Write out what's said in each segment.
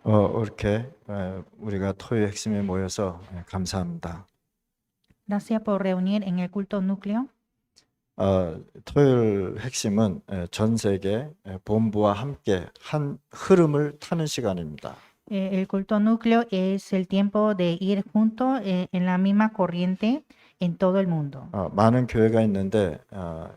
이렇게 우리가 토요 핵심에 모여서 감사합니다. Gracias por reunir en el culto núcleo. 토요일 핵심은 전 세계 본부와 함께 한 흐름을 타는 시간입니다. El culto núcleo es el tiempo de ir juntos en la misma corriente en todo el mundo. 많은 교회가 있는데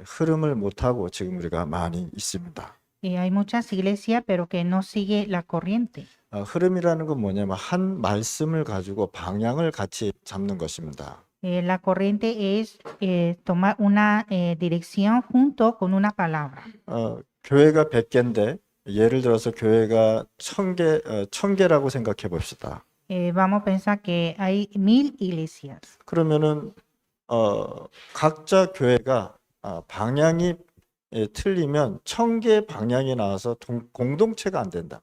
흐름을 못 타고 지금 우리가 많이 있습니다. Hay muchas iglesias, pero que no sigue la corriente. 흐름이라는 건 뭐냐면 한 말씀을 가지고 방향을 같이 잡는 것입니다. La corriente es tomar una dirección junto con una palabra. 교회가 100개인데 예를 들어서 교회가 1000개라고 생각해 봅시다. Vamos a pensar que hay 1000 iglesias. 그러면은 각자 교회가 방향이 틀리면 1000개의 방향이 나와서 공동체가 안 된다.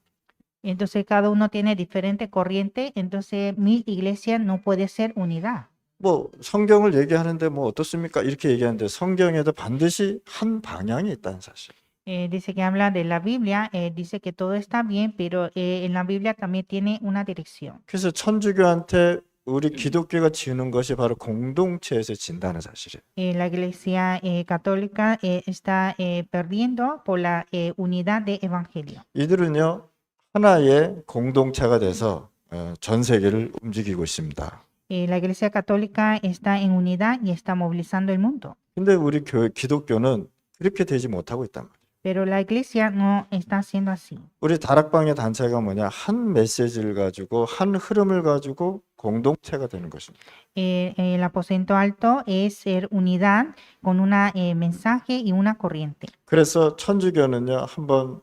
Entonces cada uno tiene diferente corriente, entonces 1000 iglesias no puede ser unidad. 뭐 성경을 얘기하는데 뭐 어떻습니까? 이렇게 얘기하는데 성경에도 반드시 한 방향이 있다는 사실. Dice que habla de la Biblia, dice que todo está bien, pero en la Biblia también tiene una dirección. 그래서 천주교한테 우리 기독교가 지는 것이 바로 공동체에서 진다는 사실이에요. La Iglesia católica está perdiendo por la unidad de evangelio. 이들은요 하나의 공동체가 돼서 전 세계를 움직이고 있습니다. La Iglesia católica está en unidad y está movilizando el mundo. 근데 우리 기독교는 그렇게 되지 못하고 있단 말이에요. Pero la Iglesia no está haciendo así. 우리 다락방의 단체가 뭐냐? 한 메시지를 가지고 한 흐름을 가지고 공동체가 되는 것입니다. El aposento alto es ser unidad con un mensaje y una corriente. 그래서 천주교는요 한번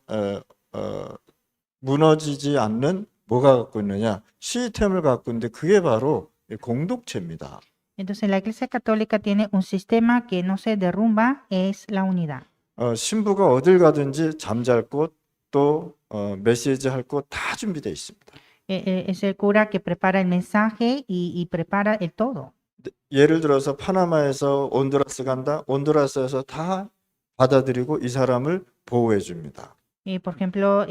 무너지지 않는 뭐가 갖고 있느냐? 시스템을 갖고 있는데 그게 바로 공동체입니다. Entonces la Iglesia católica tiene un sistema que no se derrumba, es la unidad. 신부가 어딜 가든지 잠잘 곳 또 메시지 할 곳 다 준비되어 있습니다. Es el cura que prepara el mensaje y prepara el todo. 예를 들어서 파나마에서 온두라스 간다. 온두라스에서 다 받아들이고 이 사람을 보호해 줍니다. Por ejemplo,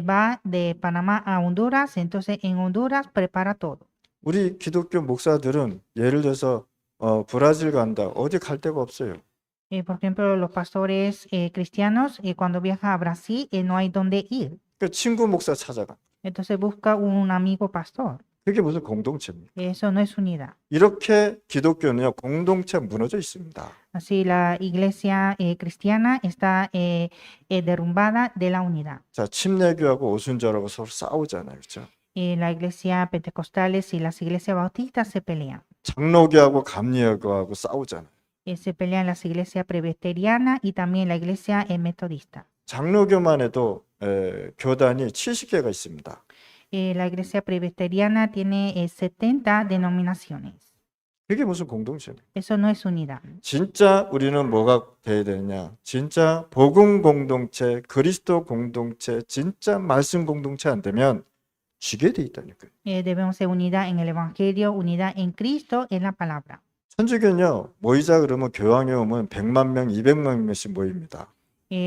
va de Panamá a Honduras, entonces en Honduras prepara todo. 우리 기독교 목사들은 예를 들어서 브라질 간다. 어디 갈 데가 없어요. Por ejemplo, los pastores cristianos, cuando viaja a Brasil, no hay dónde ir. 그 친구 목사 찾아가. Entonces busca un amigo pastor. 그게 무슨 공동체입니까? Eso no es unidad. 이렇게 기독교는요 공동체 무너져 있습니다. Así la iglesia cristiana está derrumbada de la unidad. 자, 침례교하고 오순절하고 서로 싸우잖아요, 그렇죠? La iglesia pentecostales y las iglesias bautistas se pelean. 장로교하고 감리교하고 싸우잖아요. Se pelean las iglesias presbiterianas y también la iglesia metodista. 장로교만 해도 교단이 70개가 있습니다. La iglesia presbiteriana tiene 70 denominaciones. 그게 무슨 공동체입니까? Eso no es unidad. 진짜 우리는 뭐가 돼야 되느냐? 진짜 복음 공동체, 그리스도 공동체, 진짜 말씀 공동체 안 되면 지게 돼 있다니까요. Debemos ser unidad en el evangelio, unidad en Cristo, en la palabra. 천주교는요 모이자 그러면 교황에 오면 100만 명, 200만 명씩 모입니다.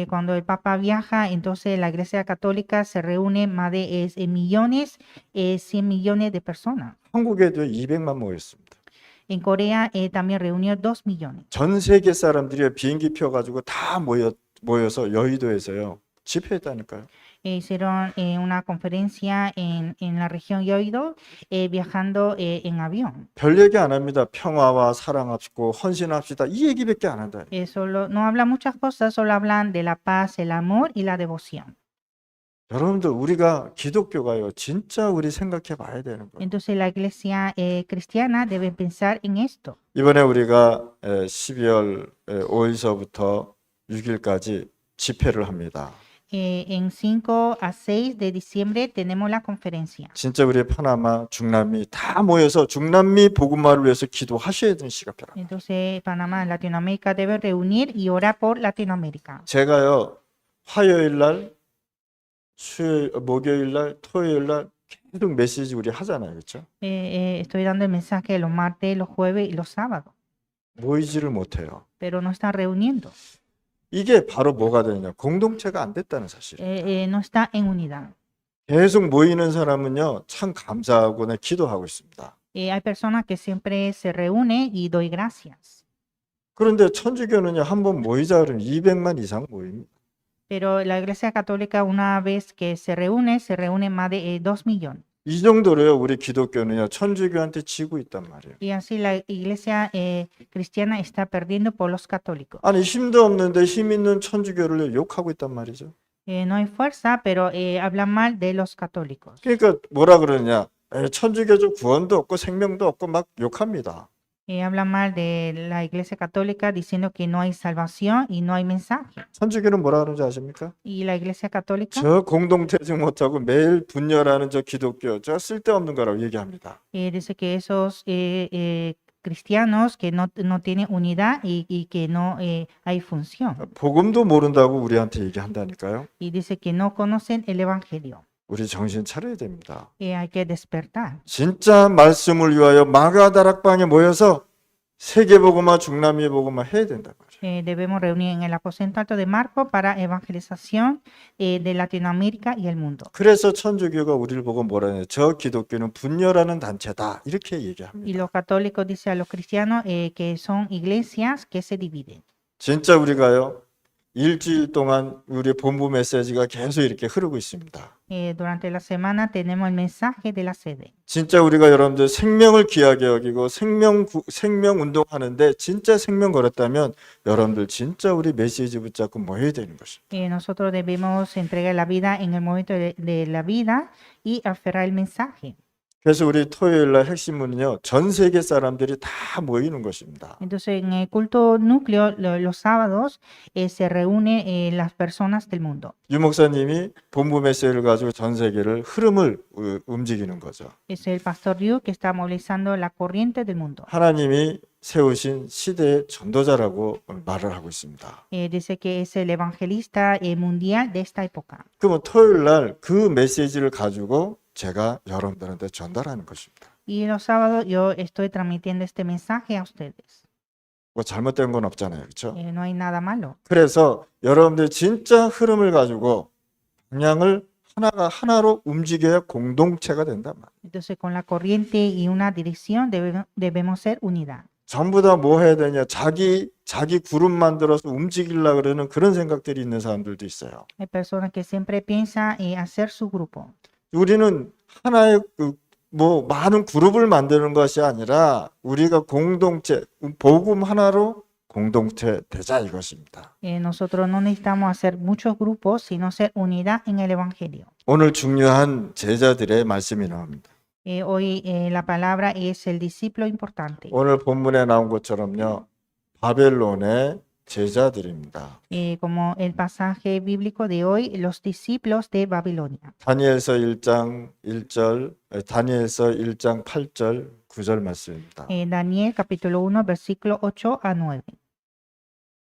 Cuando el Papa viaja, entonces la Iglesia Católica se reúne más de millones, 100 millones de personas. 한국에도 200만 모였습니다. En Corea también reunió 2 millones. 전 세계 사람들이 비행기 표 가지고 다 모여서 여의도에서요 집회했다니까요. Hicieron una conferencia en la región Yoido, viajando en avión. 별 얘기 안 합니다. 평화와 사랑합시고 헌신합시다. 이 얘기밖에 안 한다. Solo, no habla muchas cosas, solo hablan de la paz, el amor y la devoción. 여러분들 우리가 기독교가요 진짜 우리 생각해 봐야 되는 거예요. Entonces la iglesia cristiana debe pensar en esto. 이번에 우리가 12월 5일서부터 6일까지 집회를 합니다. En 5 a 6 de diciembre tenemos la conferencia. 진짜 우리 파나마, 중남미 다 모여서 중남미 복음화를 위해서 기도하셔야 되는 시간표라. Entonces Panamá, Latinoamérica debe reunir y orar por Latinoamérica. 제가요 화요일 날, 수요일, 목요일 날, 토요일 날 계속 메시지 우리 하잖아요, 그렇죠? Estoy dando el mensaje los martes, los jueves y los sábados, 모이지를 못해요. pero no está reuniendo. 이게 바로 뭐가 되느냐? 공동체가 안 됐다는 사실. No está en unidad. 계속 모이는 사람은요, 참 감사하고 내 기도하고 있습니다. Hay personas que siempre se reúnen y doy gracias. 그런데 천주교는요, 한번 모이자 그러면 200만 이상 모입니다. Pero la Iglesia Católica, una vez que se reúne más de 2 millones. 이 정도로요, 우리 기독교는요, 천주교한테 지고 있단 말이에요. Y así la Iglesia cristiana está perdiendo por los católicos. 아니, 힘도 없는데 힘 있는 천주교를 욕하고 있단 말이죠. No hay fuerza, pero hablan mal de los católicos. 그러니까 뭐라 그러냐, 천주교적 구원도 없고 생명도 없고 막 욕합니다. Hablan mal de la Iglesia Católica diciendo que no hay salvación y no hay mensaje. 천주교는 뭐라 그러는지 아십니까? Y la Iglesia Católica 저 공동체증 못하고 매일 분열하는 저 기독교, 저 쓸데없는 거라고 얘기합니다. dice que esos cristianos que no tienen unidad y que no hay función. 복음도 모른다고 우리한테 얘기한다니까요. Y dice que no conocen el Evangelio. 우리 정신 차려야 됩니다. Hay que despertar. 진짜 말씀을 위하여 마가다락방에 모여서 세계복음화, 중남미복음화 해야 된단 말이에요. Debemos reunir en el aposento alto de Marco para evangelización de Latinoamérica y el mundo. 그래서 천주교가 우리를 보고 뭐라 해요? 저 기독교는 분열하는 단체다. 이렇게 Y 얘기합니다. los católicos dicen a los cristianos que son iglesias que se dividen. 진짜 우리가요. 일주일 동안 우리 본부 메시지가 계속 이렇게 흐르고 있습니다. Durante la semana tenemos el mensaje de la sede. 진짜 우리가 여러분들 생명을 귀하게 여기고 생명 운동하는데 진짜 생명 걸었다면 여러분들 진짜 우리 메시지 붙잡고 모여야 되는 것입니다. Nosotros debemos entregar la vida en el momento de la vida y aferrar el mensaje. 그래서 우리 토요일 날 핵심은요. 전 세계 사람들이 다 모이는 것입니다. Entonces, en el culto núcleo, los sábados, se reúnen las personas del mundo. 유 목사님이 본부 메시지를 가지고 전 세계를 흐름을 움직이는 거죠. Es el pastor Ryu que está movilizando la corriente del mundo. 하나님이 세우신 시대의 전도자라고 말을 하고 있습니다. Dice que es el evangelista mundial de esta época. 그러면 토요일 날 그 메시지를 가지고 제가 여러분들한테 전달하는 것입니다. Y los sábados yo estoy transmitiendo este mensaje a ustedes. 뭐 잘못된 건 없잖아요. 그렇죠? No hay nada malo. 그래서 여러분들 진짜 흐름을 가지고 방향을 하나로 움직여야 공동체가 된단 말이에요. Entonces, con la corriente y una dirección debemos ser unidad. 전부 다 뭐 해야 되냐? 자기 그룹 만들어서 움직이려고 그러는 그런 생각들이 있는 사람들도 있어요. Hay personas que siempre piensan hacer su grupo. 우리는 하나의 뭐 많은 그룹을 만드는 것이 아니라 우리가 공동체, 복음 하나로 공동체 되자 이것입니다. Nosotros no necesitamos hacer muchos grupos, sino ser unidad en el Evangelio. 오늘 중요한 제자들의 말씀이 나옵니다. Hoy la palabra es el discípulo importante. 오늘 본문에 나온 것처럼요. 바벨론의 제자들입니다. Como el pasaje bíblico de hoy, los discípulos de Babilonia. 다니엘서 1장 1절, 다니엘서 1장 8절, 9절 말씀입니다. Daniel capítulo 1, versículo 8 a 9.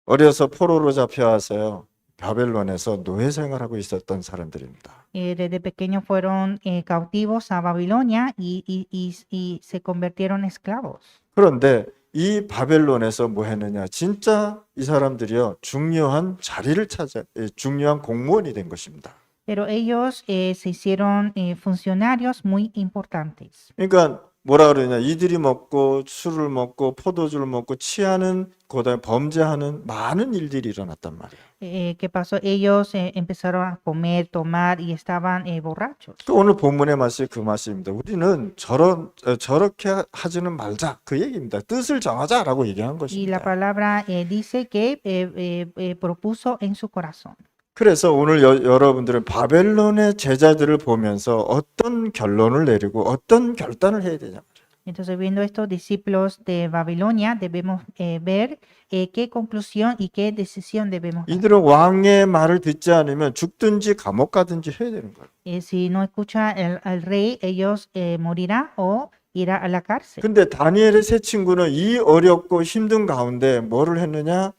어려서 포로로 잡혀와서요. 바벨론에서 노예 생활하고 있었던 사람들입니다. Desde pequeños fueron cautivos a Babilonia y se convirtieron en esclavos. 그런데 이 바벨론에서 뭐 했느냐? 진짜 이 사람들이요. 중요한 자리를 중요한 공무원이 된 것입니다. Pero ellos se hicieron funcionarios muy importantes. 그러니까 뭐라 그러냐? 이들이 먹고 술을 먹고 포도주를 먹고 취하는 그다음에 범죄하는 많은 일들이 일어났단 말이에요. ¿Qué pasó? Ellos empezaron a comer, tomar y estaban borrachos. 또 오늘 본문의 말씀이 그 말씀입니다. 우리는 저렇게 하지는 말자 그 얘기입니다. 뜻을 정하자라고 얘기한 Y la 것입니다. palabra dice que propuso en su corazón. 그래서 오늘 여러분들은 바벨론의 제자들을 보면서 어떤 결론을 내리고 어떤 결단을 해야 되냐. Entonces, viendo estos discípulos de Babilonia, debemos ver qué conclusión y qué decisión debemos dar. 이들은 왕의 말을 듣지 않으면 죽든지 감옥 가든지 해야 되는 거예요. Si no escucha al rey, ellos morirán o irá a la cárcel. 근데 다니엘의 세 친구는 이 어렵고 힘든 가운데 뭐를 했느냐?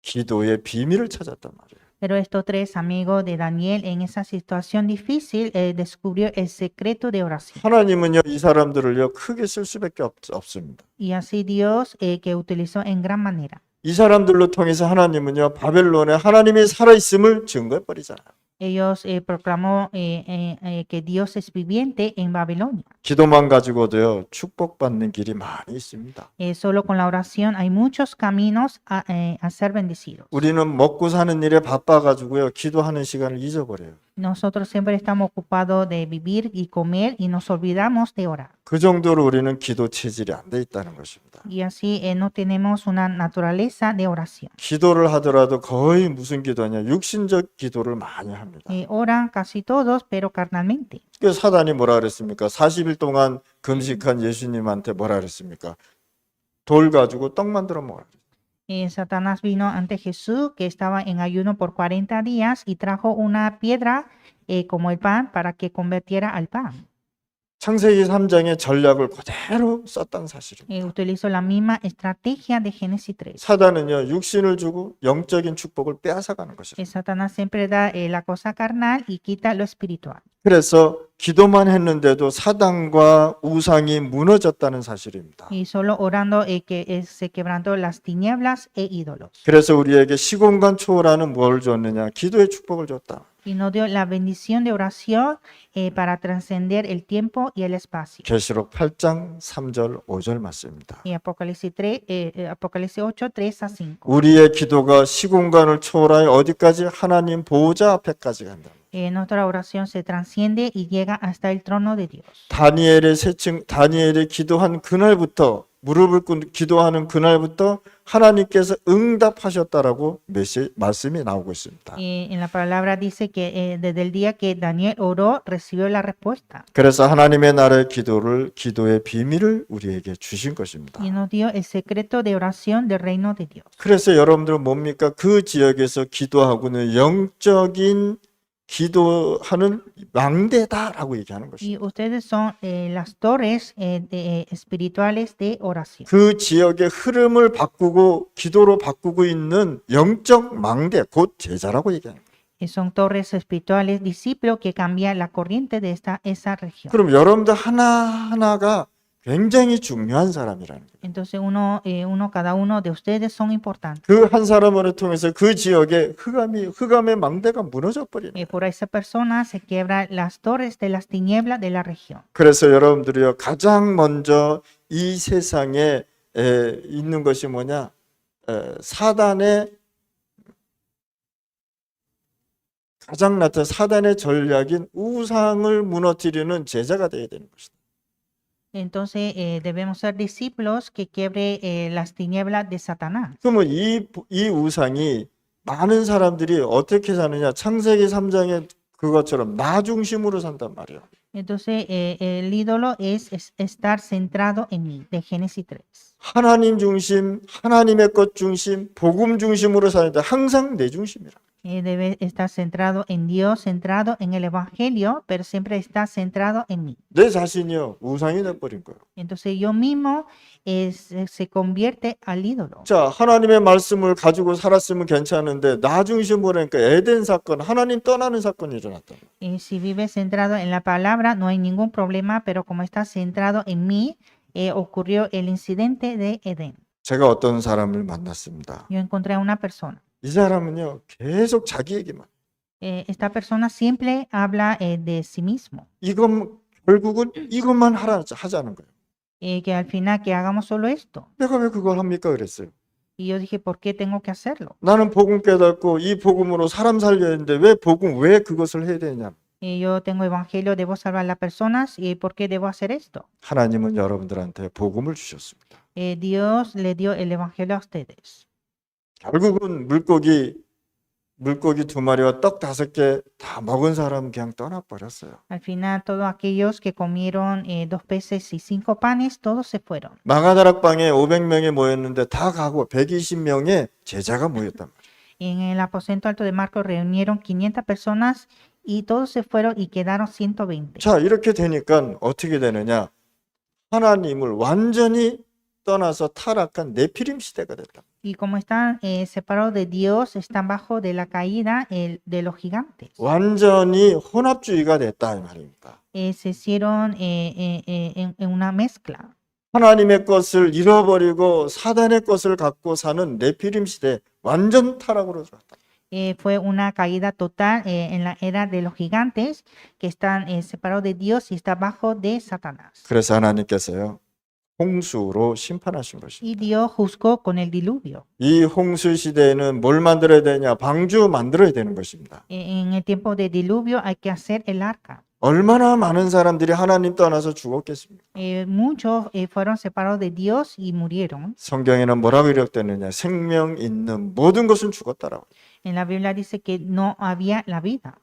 기도의 비밀을 찾았단 말이에요. Pero estos tres amigos de Daniel en esa situación difícil descubrió el secreto de oración. 하나님은요 이 사람들을요 크게 쓸 수밖에 없습니다. Y así Dios que utilizó en gran manera. 이 사람들로 통해서 하나님은요 바벨론에 하나님이 살아있음을 증거해 버리잖아요. Ellos proclamó que Dios es viviente en Babilonia. 기도만 가지고도요, 축복받는 길이 많이 있습니다. Solo con la oración hay muchos caminos a ser bendecidos. 우리는 먹고 사는 일에 바빠가지고요, 기도하는 시간을 잊어버려요. Nosotros siempre estamos ocupados de vivir y comer y nos olvidamos de orar. 그 정도로 우리는 기도 체질이 안 돼 있다는 것입니다. Y así no tenemos una naturaleza de oración. 기도를 하더라도 거의 무슨 기도냐, 육신적 기도를 많이 합니다. Oran casi todos, pero carnalmente. 그 사단이 뭐라 그랬습니까? 40일 동안 금식한 예수님한테 뭐라 그랬습니까? 돌 가지고 떡 만들어 먹으라. Satanás vino ante Jesús, que estaba en ayuno por 40 días, y trajo una piedra como el pan para que convirtiera al pan. 창세기 3장의 전략을 그대로 썼다는 사실입니다. Utilizó la misma estrategia de Génesis 3. 사단은요, 육신을 주고 영적인 축복을 빼앗아가는 것입니다. Satanás siempre da la cosa carnal y quita lo espiritual. 그래서 기도만 했는데도 사단과 우상이 무너졌다는 사실입니다. Y solo orando que se quebrantó las tinieblas e ídolos. 그래서 우리에게 시공간 초월하는 뭘 줬느냐? 기도의 축복을 줬다. Y nos dio la bendición de oración para trascender el tiempo y el espacio. 계시록 8장 3절 5절 말씀입니다. Y Apocalipsis 8, 3 a 5. 우리의 기도가 시공간을 초월하여 어디까지? 하나님 보호자 앞에까지 간다. Nuestra oración se transciende y llega hasta el trono de Dios. 다니엘이 기도한 그날부터 무릎을 꿇고 기도하는 그날부터 하나님께서 응답하셨다라고 말씀이 나오고 있습니다. En la palabra dice que desde el día que Daniel oró, recibió la respuesta. 그래서 하나님의 나라의 기도의 비밀을 우리에게 주신 것입니다. Y nos dio el secreto de oración del reino de Dios. 그래서 여러분들은 뭡니까? 그 지역에서 기도하고는 영적인 기도하는 망대다라고 얘기하는 것입니다. Y ustedes son las torres espirituales de oración. 그 지역의 흐름을 바꾸고 기도로 바꾸고 있는 영적 망대, 곧 제자라고 얘기합니다. Son torres espirituales, discípulos que cambian la corriente de esa región. 그럼 여러분들 하나하나가 굉장히 중요한 사람이라는 거예요. Entonces cada uno de ustedes son importantes. 그 한 사람을 통해서 그 지역의 흑암의 망대가 무너져 버리는 거예요. Por esa persona se quiebran las torres de las tinieblas de la región. 그래서 여러분들이요, 가장 먼저 이 세상에 있는 것이 뭐냐? 사단의 전략인 우상을 무너뜨리는 제자가 되어야 되는 것이다. Entonces debemos ser discípulos que quiebre las tinieblas de Satanás. 그러면 이 우상이 많은 사람들이 어떻게 사느냐? 창세기 3장의 그것처럼 나 중심으로 산단 말이에요. Entonces el ídolo es estar centrado en mí, de Génesis 3. 하나님 중심, 하나님의 것 중심, 복음 중심으로 사는데 항상 내 중심이라. Debe estar centrado en Dios, centrado en el Evangelio, pero siempre está centrado en mí. 내 자신이요, 우상이 돼버린 거예요. Entonces yo mismo se convierte al ídolo. 자, 하나님의 말씀을 가지고 살았으면 괜찮은데 나 중심으로 하니까 에덴 사건, 하나님 떠나는 사건이 일어났다. Si vive centrado en la palabra, no hay ningún problema, pero como está centrado en mí, ocurrió el incidente de Edén. 제가 어떤 사람을 만났습니다. Yo encontré a una persona. 이 사람은요, 계속 자기 얘기만. Esta persona siempre habla de sí mismo. 결국은 이것만 하자는 거예요. Que al final que hagamos solo esto. 내가 왜 그걸 합니까? 그랬어요. Y yo dije, ¿por qué tengo que hacerlo? 나는 복음 깨닫고 이 복음으로 사람 살려야 되는데 왜 그것을 해야 되냐? Yo tengo evangelio, debo salvar a las personas, ¿y por qué debo hacer esto? 하나님은 여러분들한테 복음을 주셨습니다. Dios le dio el evangelio a ustedes. 결국은 물고기 2마리와 떡 5개 다 먹은 사람은 그냥 떠나버렸어요. Al final, todos aquellos que comieron 2 peces y 5 panes, todos se fueron. 마가다락방에 500명이 모였는데 다 가고 120명의 제자가 모였단 말이에요. En el aposento alto de Marcos reunieron 500 personas y todos se fueron y quedaron 120. 자, 이렇게 되니까 어떻게 되느냐? 하나님을 완전히 떠나서 타락한 네피림 시대가 됐다. Y como están separados de Dios, están bajo de la caída de los gigantes. 완전히 혼합주의가 됐다 이 말입니다. Se hicieron en una mezcla. 하나님의 것을 잃어버리고 사단의 것을 갖고 사는 네피림 시대 완전 타락으로 들어갔다. fue una caída total en la era de los gigantes que están separados de Dios y está bajo de Satanás. 그래서 하나님께서요, 홍수로 심판하신 것입니다. Y Dios juzgó con el diluvio. 이 홍수 시대에는 뭘 만들어야 되냐? 방주 만들어야 되는 것입니다. En el tiempo de diluvio hay que hacer el arca. 얼마나 많은 사람들이 하나님 떠나서 죽었겠습니까? Muchos fueron separados de Dios y murieron. 성경에는 뭐라고 기록되느냐? 생명 있는 모든 것은 죽었다라고. En la Biblia dice que no había la vida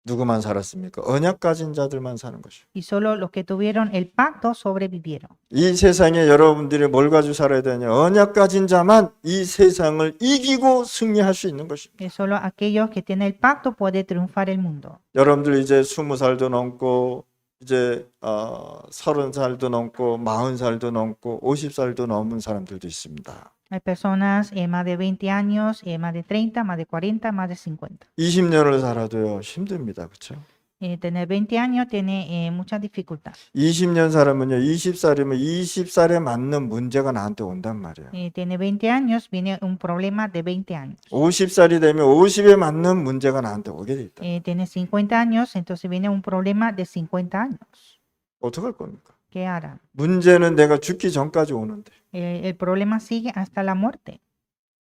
누구만 살았습니까? 언약 가진 자들만 사는 것이요. y solo los que tuvieron el pacto sobrevivieron. 이 세상에 여러분들이 뭘 가지고 살아야 되냐? 언약 가진 자만 이 세상을 이기고 승리할 수 있는 것입니다. Solo aquellos que tienen el pacto pueden triunfar el mundo. 여러분들 이제 20살도 넘고 이제 30살도 넘고 40살도 넘고 50살도 넘은 사람들도 있습니다. Hay personas más de 20 años, más de 30, más de 40, más de 50. 20년을 살아도요 힘듭니다. 그렇죠? Tener 20 años tiene mucha dificultad. 20년 살면요 20살이면 20살에 맞는 문제가 나한테 온단 말이에요. Tiene 20 años, viene un problema de 20 años. 50살이 되면 50에 맞는 문제가 나한테 오게 돼 있다. Tiene 50 años, entonces viene un problema de 50 años. 어떻게 할 겁니까? ¿Qué harán? 문제는 내가 죽기 전까지 오는데 El problema sigue hasta la muerte.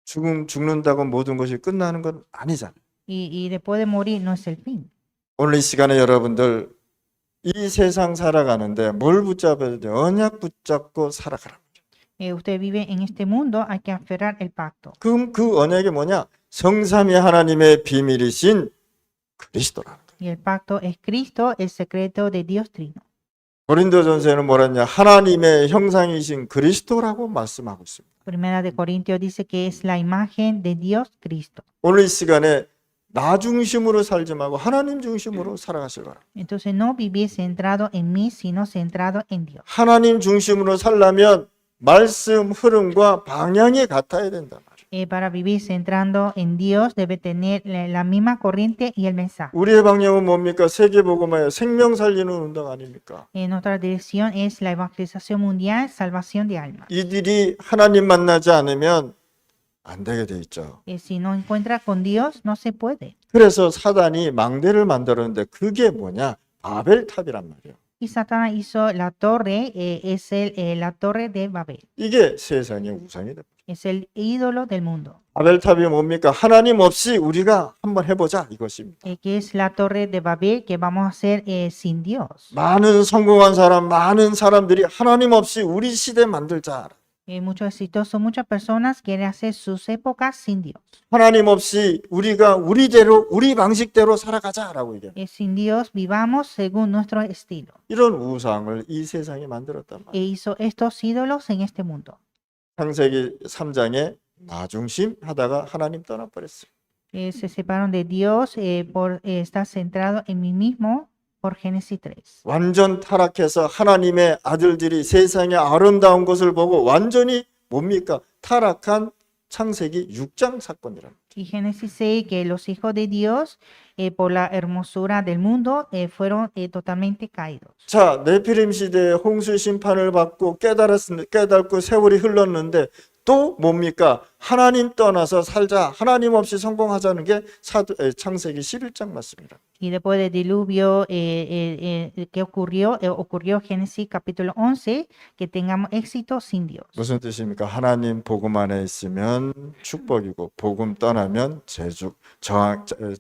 죽는다고 모든 것이 끝나는 건 아니잖아요. Y después de morir no es el fin. 오늘 이 시간에 여러분들 이 세상 살아가는데 뭘 붙잡아야 돼요? 언약 붙잡고 살아가라. Usted vive en este mundo, hay que aferrar el pacto. 그럼 그 언약이 뭐냐? 성삼위 하나님의 비밀이신 그리스도라는 거예요. Y el pacto es Cristo, el secreto de Dios Trino. 고린도전서에는 뭐라 했냐? 하나님의 형상이신 그리스도라고 말씀하고 있습니다. Primera de Corintios dice que es la imagen de Dios Cristo. 오늘 이 시간에 나 중심으로 살지 말고 하나님 중심으로 살아가실 거라. Entonces no vivir centrado en mí, sino centrado en Dios. 하나님 중심으로 살려면 말씀 흐름과 방향이 같아야 된단 말이에요. Para vivir centrando en Dios debe tener la misma corriente y el mensaje. 우리의 방향은 뭡니까? 세계복음화의 생명 살리는 운동 아닙니까? Nuestra dirección es la evangelización mundial, salvación de almas. 이들이 하나님 만나지 않으면 안 되게 돼 있죠. Si no encuentra con Dios, no se puede. 그래서 사단이 망대를 만들었는데 그게 뭐냐? 바벨탑이란 말이에요. Y Satanás hizo la torre, es la torre de Babel. 이게 세상의 우상이 됩니다. Es el ídolo del mundo. 바벨탑이 뭡니까? 하나님 없이 우리가 한번 해보자 이것입니다. Que es la torre de Babel que vamos a hacer sin Dios. 많은 성공한 사람, 많은 사람들이 하나님 없이 우리 시대 만들자. Muchos exitosos, muchas personas quieren hacer sus épocas sin Dios. 하나님 없이 우리가 우리대로 우리 방식대로 살아가자라고 얘기해요. Sin Dios vivamos según nuestro estilo. 이런 우상을 이 세상에 만들었단 말이에요. Hizo estos ídolos en este mundo. 창세기 3장에 나 중심 하다가 하나님 떠나버렸어요. Se separaron de Dios por estar centrado en mí mismo por Génesis 3. 완전 타락해서 하나님의 아들들이 세상의 아름다운 것을 보고 완전히 뭡니까? 타락한 창세기 6장 사건이랍니다. Y Génesis 6 que los hijos de Dios por la hermosura del mundo fueron totalmente caídos. 자, 네피림 시대에 홍수 심판을 받고 깨닫고 세월이 흘렀는데 또 뭡니까? 하나님 떠나서 살자, 하나님 없이 성공하자는 게 창세기 11장 맞습니다. Y después del diluvio, ¿qué ocurrió? Ocurrió Génesis capítulo 11, que tengamos éxito sin Dios. 무슨 뜻입니까? 하나님 복음 안에 있으면 축복이고 복음 떠나면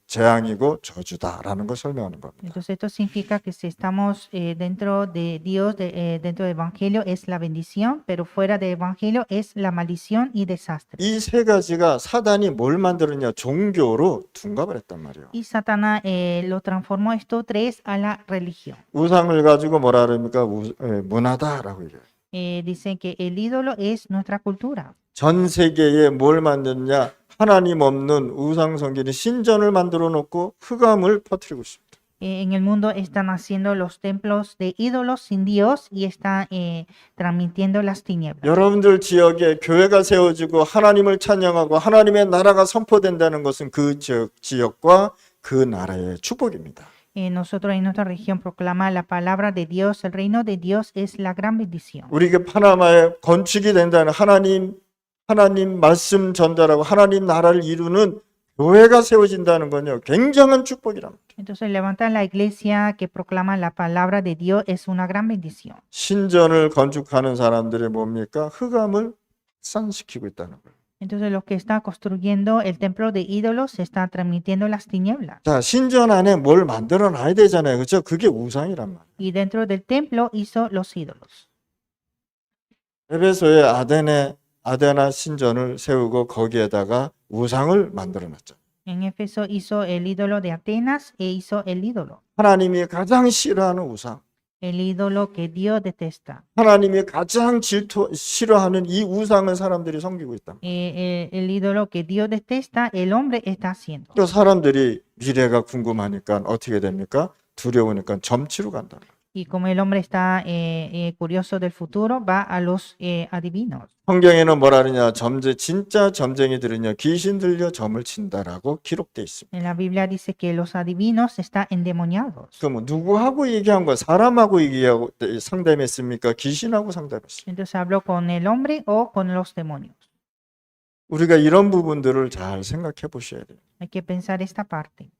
재앙이고 저주다라는 걸 설명하는 겁니다. Entonces esto significa que si estamos dentro de Dios, dentro del Evangelio es la bendición, pero fuera del Evangelio es la maldición y desastre. 이 세 가지가 사단이 뭘 만들었냐? 종교로 둔갑을 했단 말이에요. Y Satanás lo transformó estos tres a la religión. 우상을 가지고 뭐라 그럽니까? 문화다라고 얘기해요. Dicen que el ídolo es nuestra cultura. 전 세계에 뭘 만드냐? 하나님 없는 우상 섬기는 신전을 만들어 놓고 흑암을 퍼뜨리고 있습니다. En el mundo están haciendo los templos de ídolos sin Dios y están transmitiendo las tinieblas. 여러분들 지역에 교회가 세워지고 하나님을 찬양하고 하나님의 나라가 선포된다는 것은 그 지역과 그 나라의 축복입니다. Nosotros en nuestra región proclamar la palabra de Dios, el reino de Dios es la gran bendición. 우리가 파나마에 건축이 된다는 하나님 말씀 전달하고 하나님 나라를 이루는 교회가 세워진다는 건요, 굉장한 축복이란 말이에요. Entonces, levantar la iglesia que proclama la palabra de Dios es una gran bendición. 신전을 건축하는 사람들이 뭡니까? 흑암을 확산시키고 있다는 거예요. Entonces, los que están construyendo el templo de ídolos se están transmitiendo las tinieblas. 자, 신전 안에 뭘 만들어 놔야 되잖아요. 그렇죠? 그게 우상이란 말이에요. Y dentro del templo hizo los ídolos. 에베소에 아데나 신전을 세우고 거기에다가 우상을 만들어 놨죠. En Éfeso hizo el ídolo de Atenas e hizo el ídolo. 하나님이 가장 싫어하는 우상. El ídolo que Dios detesta. 하나님이 가장 싫어하는 이 우상을 사람들이 섬기고 있다. El ídolo que Dios detesta, el hombre está haciendo. 또 사람들이 미래가 궁금하니까 어떻게 됩니까? 두려우니까 점치러 간다. Y como el hombre está curioso del futuro, va a los adivinos. 성경에는 뭐라 그러냐? 진짜 점쟁이들은요, 귀신 들려 점을 친다라고 기록돼 있습니다. En la Biblia dice que los adivinos están endemoniados. 그럼 누구하고 얘기한 거야? 사람하고 얘기하고 상담했습니까? 귀신하고 상담했습니까? Entonces habló con el hombre o con los demonios. 우리가 이런 부분들을 잘 생각해 보셔야 돼요. Hay que pensar esta parte.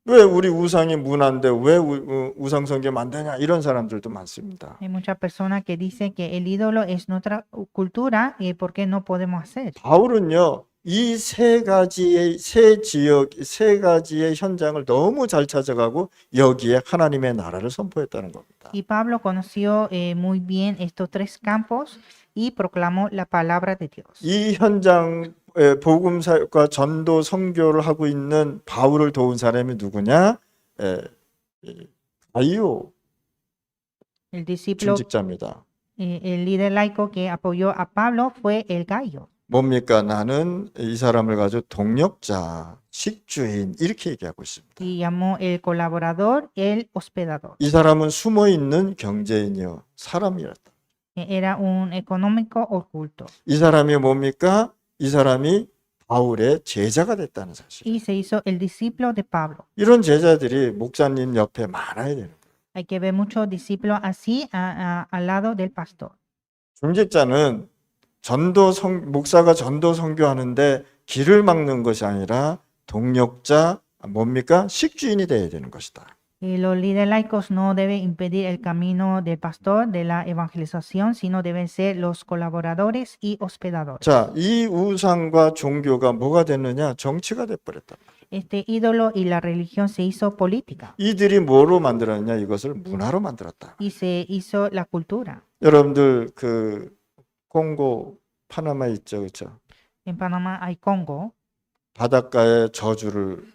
왜 우리 우상이 문화인데 왜 우상 성경 만드냐? 이런 사람들도 많습니다. Hay muchas personas que dicen que el ídolo es nuestra cultura y ¿por qué no podemos hacer? 바울은요, 이 세 가지의 현장을 너무 잘 찾아가고 여기에 하나님의 나라를 선포했다는 겁니다. Y Pablo conoció muy bien estos tres campos y proclamó la palabra de Dios. 이 현장 복음 사역과 전도 선교를 하고 있는 바울을 도운 사람이 누구냐? 가이오 El discípulo, 중직자입니다. el líder laico que apoyó a Pablo fue el Gallo. 뭡니까? 나는 이 사람을 가지고 동력자, 식주인 이렇게 얘기하고 있습니다. Y llamó el colaborador, el hospedador. 이 사람은 숨어 있는 경제인이요, 사람이었다. Era un económico oculto. 이 사람이 뭡니까? 이 사람이 바울의 제자가 됐다는 사실. Y se hizo el discípulo de Pablo. 이런 제자들이 목사님 옆에 많아야 되는 거예요. Hay que ver muchos discípulos así al lado del pastor. 중직자는 목사가 전도 선교하는데 길을 막는 것이 아니라 동력자, 뭡니까? 식주인이 되어야 되는 것이다. Y los líderes laicos no deben impedir el camino del pastor de la evangelización, sino deben ser los colaboradores y hospedadores. 자, 이 우상과 종교가 뭐가 됐느냐? 정치가 돼버렸다. Este ídolo y la religión se hizo política 이들이 뭐로 만들었냐? 이것을 문화로 만들었다. y se hizo la cultura. 여러분들 그 콩고 파나마 있죠, 그렇죠? En Panamá hay Congo, 바닷가의 저주를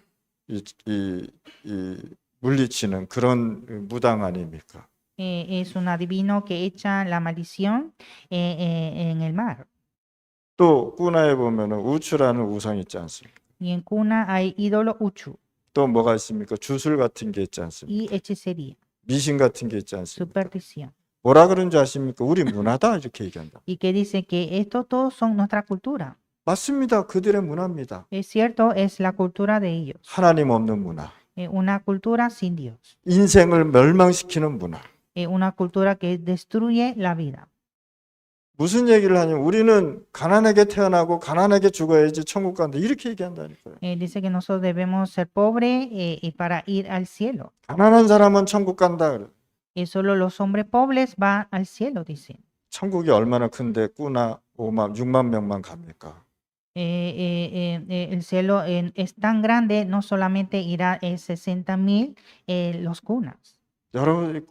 물리치는 그런 무당 아닙니까? es un adivino que echa la maldición en el mar. 또 꾸나에 보면은 우추라는 우상 있지 않습니까? Y en Cuna hay ídolo Uchu 또 뭐가 있습니까? 주술 같은 게 있지 않습니까? y hechicería, 미신 같은 게 있지 않습니까? superstición. 뭐라 그런 줄 아십니까? 우리 문화다 이렇게 얘기한다. Y que dice que esto todos son nuestra cultura. 맞습니다. 그들의 문화입니다. Es cierto, es la cultura de ellos. 하나님 없는 문화, Una cultura sin Dios. 인생을 멸망시키는 문화. Una cultura que destruye la vida. 무슨 얘기를 하냐면 우리는 가난하게 태어나고 가난하게 죽어야지 천국 간다 이렇게 얘기한다니까요. Dice que nosotros debemos ser pobres y para ir al cielo. 가난한 사람은 천국 간다 그래. Solo los hombres pobres van al cielo, dice. 천국이 얼마나 큰데 꾸나 5만, 6만 명만 갑니까? El cielo es tan grande, no solamente irá 60,000 los cunas. 여러분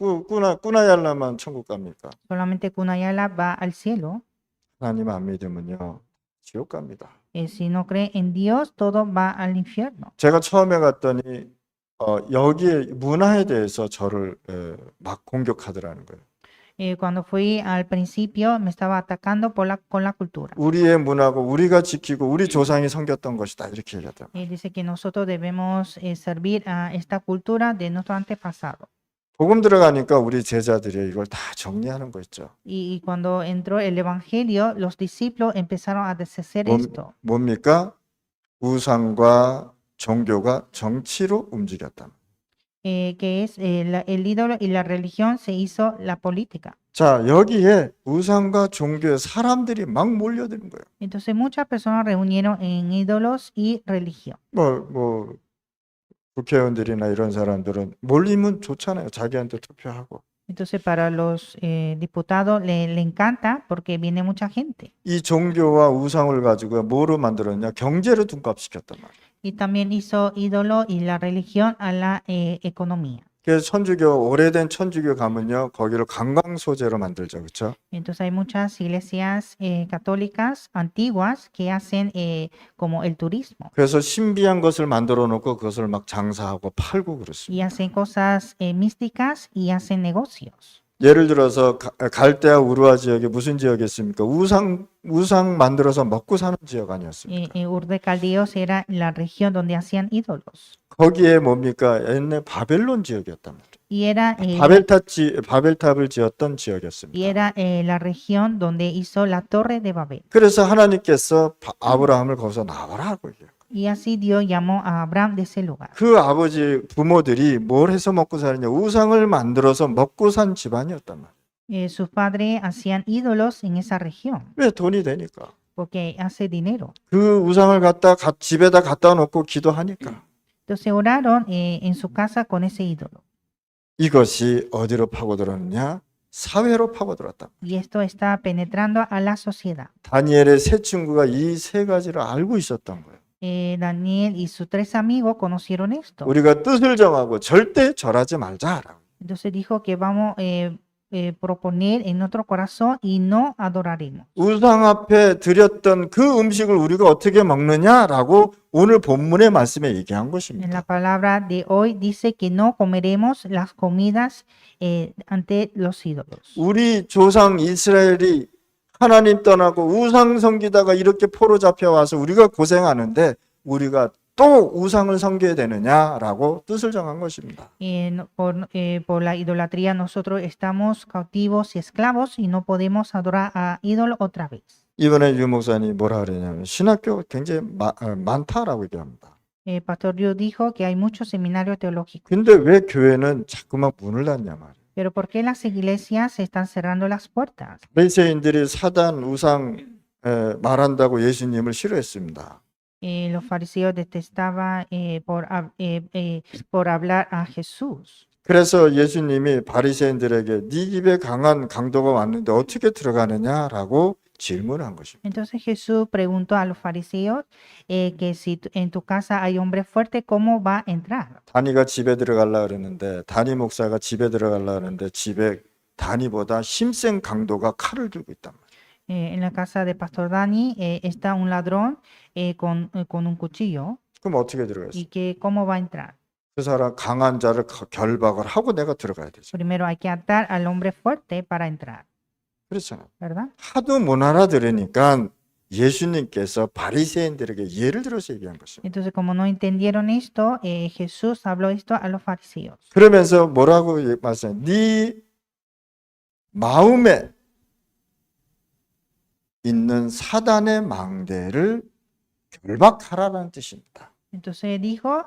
꾸나얄라만 천국 갑니까? Solamente Cunayala va al cielo. 하나님 안 믿으면요 지옥 갑니다. Si no cree en Dios, todo va al infierno. 제가 처음에 갔더니 여기에 문화에 대해서 저를 막 공격하더라는 거예요. Cuando fui al principio me estaba atacando con la cultura. 우리의 문화고 우리가 지키고 우리 조상이 섬겼던 것이다 이렇게 얘기하더라고요. Dice que nosotros debemos servir a esta cultura de nuestro antepasado. 복음 들어가니까 우리 제자들이 이걸 다 정리하는 거 있죠. Y cuando entró el evangelio, los discípulos empezaron a deshacer esto. 뭡니까? 우상과 종교가 정치로 움직였다. Que es el ídolo y la religión se hizo la política. 자, 여기에 우상과 종교에 사람들이 막 몰려드는 거예요. Entonces muchas personas reunieron en ídolos y religión. 뭐 국회의원들이나 이런 사람들은 몰리면 좋잖아요. 자기한테 투표하고. Entonces para los diputados le encanta porque viene mucha gente. 이 종교와 우상을 가지고 뭐로 만들었냐? 경제로 둔갑시켰단 말이에요. Y también hizo ídolo y la religión a la economía. 그래서 천주교, 오래된 천주교 가면요, 거기를 관광 소재로 만들죠, 그렇죠? Entonces hay muchas iglesias católicas antiguas que hacen como el turismo 그래서 신비한 것을 만들어 놓고 그것을 막 장사하고 팔고 그렇습니다. y hacen cosas místicas y hacen negocios. 예를 들어서 갈대아 우르와 지역이 무슨 지역이었습니까? 우상 만들어서 먹고 사는 지역 아니었습니까? Ur de Caldeos era la región donde hacían ídolos 거기에 뭡니까? 옛날 바벨론 지역이었단 말이에요. y era, 바벨탑을 지었던 지역이었습니다. y era la región donde hizo la torre de Babel. 그래서 하나님께서 아브라함을 거기서 나와라 하고 얘기해요. Y así Dios llamó a Abraham de ese lugar. 그 아버지 부모들이 뭘 해서 먹고 사느냐? 우상을 만들어서 먹고 산 집안이었단 말이에요. Sus padres hacían ídolos en esa región 왜? 돈이 되니까. porque hace dinero. 그 우상을 갖다 집에다 갖다 놓고 기도하니까. Entonces oraron en su casa con ese ídolo. 이것이 어디로 파고들었느냐? 사회로 파고들었다. Y esto está penetrando a la sociedad. 다니엘의 세 친구가 이 세 가지를 알고 있었던 거예요. Daniel y sus tres amigos conocieron esto. 우리가 뜻을 정하고 절대 절하지 말자라고. Entonces dijo que vamos proponer en nuestro corazón y no adoraremos. 우상 앞에 드렸던 그 음식을 우리가 어떻게 먹느냐라고 오늘 본문의 말씀에 얘기한 En 것입니다. la palabra de hoy dice que no comeremos las comidas ante los ídolos. 우리 조상 이스라엘이 하나님 떠나고 우상 섬기다가 이렇게 포로 잡혀와서 우리가 고생하는데 우리가 또 우상을 섬겨야 되느냐라고 뜻을 정한 것입니다. Por la idolatría nosotros estamos cautivos y esclavos y no podemos adorar a ídolo otra vez. 이번에 유 목사님이 뭐라 그러냐면 신학교 굉장히 많다라고 얘기합니다. Pastor Dio dijo que hay muchos seminarios teológicos. 근데 왜 교회는 자꾸만 문을 닫냐 말이에요. Pero ¿por qué las iglesias se están cerrando las puertas? 바리새인들이 사단 우상 말한다고 예수님을 싫어했습니다. Los fariseos detestaban por hablar a Jesús. 그래서 예수님이 바리새인들에게 네 입에 강한 강도가 왔는데 어떻게 들어가느냐라고 질문한 것입니다. Entonces Jesús preguntó a los fariseos que si en tu casa hay hombre fuerte, ¿cómo va a entrar? 다니가 집에 들어가려고 그러는데 다니 목사가 집에 들어가려고 하는데 집에 다니보다 힘센 강도가 칼을 들고 있단 말이에요. En la casa de Pastor Dani está un ladrón con un cuchillo 그럼 어떻게 들어가겠어요? y que ¿cómo va a entrar? 그 사람 강한 자를 결박을 하고 내가 들어가야 되죠. Primero hay que atar al hombre fuerte para entrar, 그렇잖아요. ¿verdad? 하도 못 알아들으니까 예수님께서 바리새인들에게 예를 들어서 얘기한 것입니다. Entonces, como no entendieron esto, Jesús habló esto a los fariseos. 그러면서 뭐라고 말씀해요? 네 마음에 있는 사단의 망대를 결박하라는 뜻입니다. Entonces dijo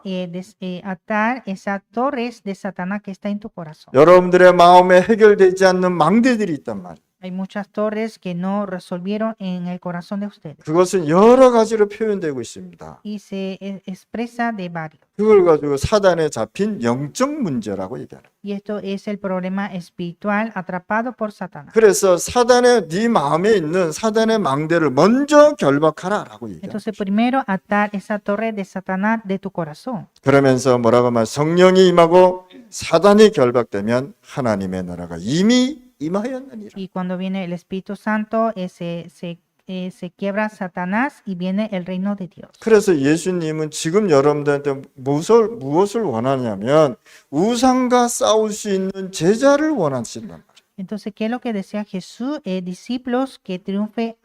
atar esas torres de Satanás que está en tu corazón. 여러분들의 마음에 해결되지 않는 망대들이 있단 말이에요. Hay muchas torres que no resolvieron en el corazón de ustedes 그것은 여러 가지로 표현되고 있습니다. y se expresa de varios. 그걸 가지고 사단에 잡힌 영적 문제라고 얘기하는 거예요. Y esto es el problema espiritual atrapado por Satanás. 그래서 사단의 네 마음에 있는 사단의 망대를 먼저 결박하라라고 얘기합니다. Entonces primero atar esa torre de Satanás de tu corazón. 그러면서 뭐라고 말 성령이 임하고 사단이 결박되면 하나님의 나라가 이미 임하였느니라. Y cuando viene el Espíritu Santo, se quiebra Satanás y viene el reino de Dios. 그래서 예수님은 지금 여러분들한테 무엇을 원하냐면 우상과 싸울 수 있는 제자를 원하신단 말이에요. Entonces, ¿qué es lo que desea Jesús? Discípulos que triunfen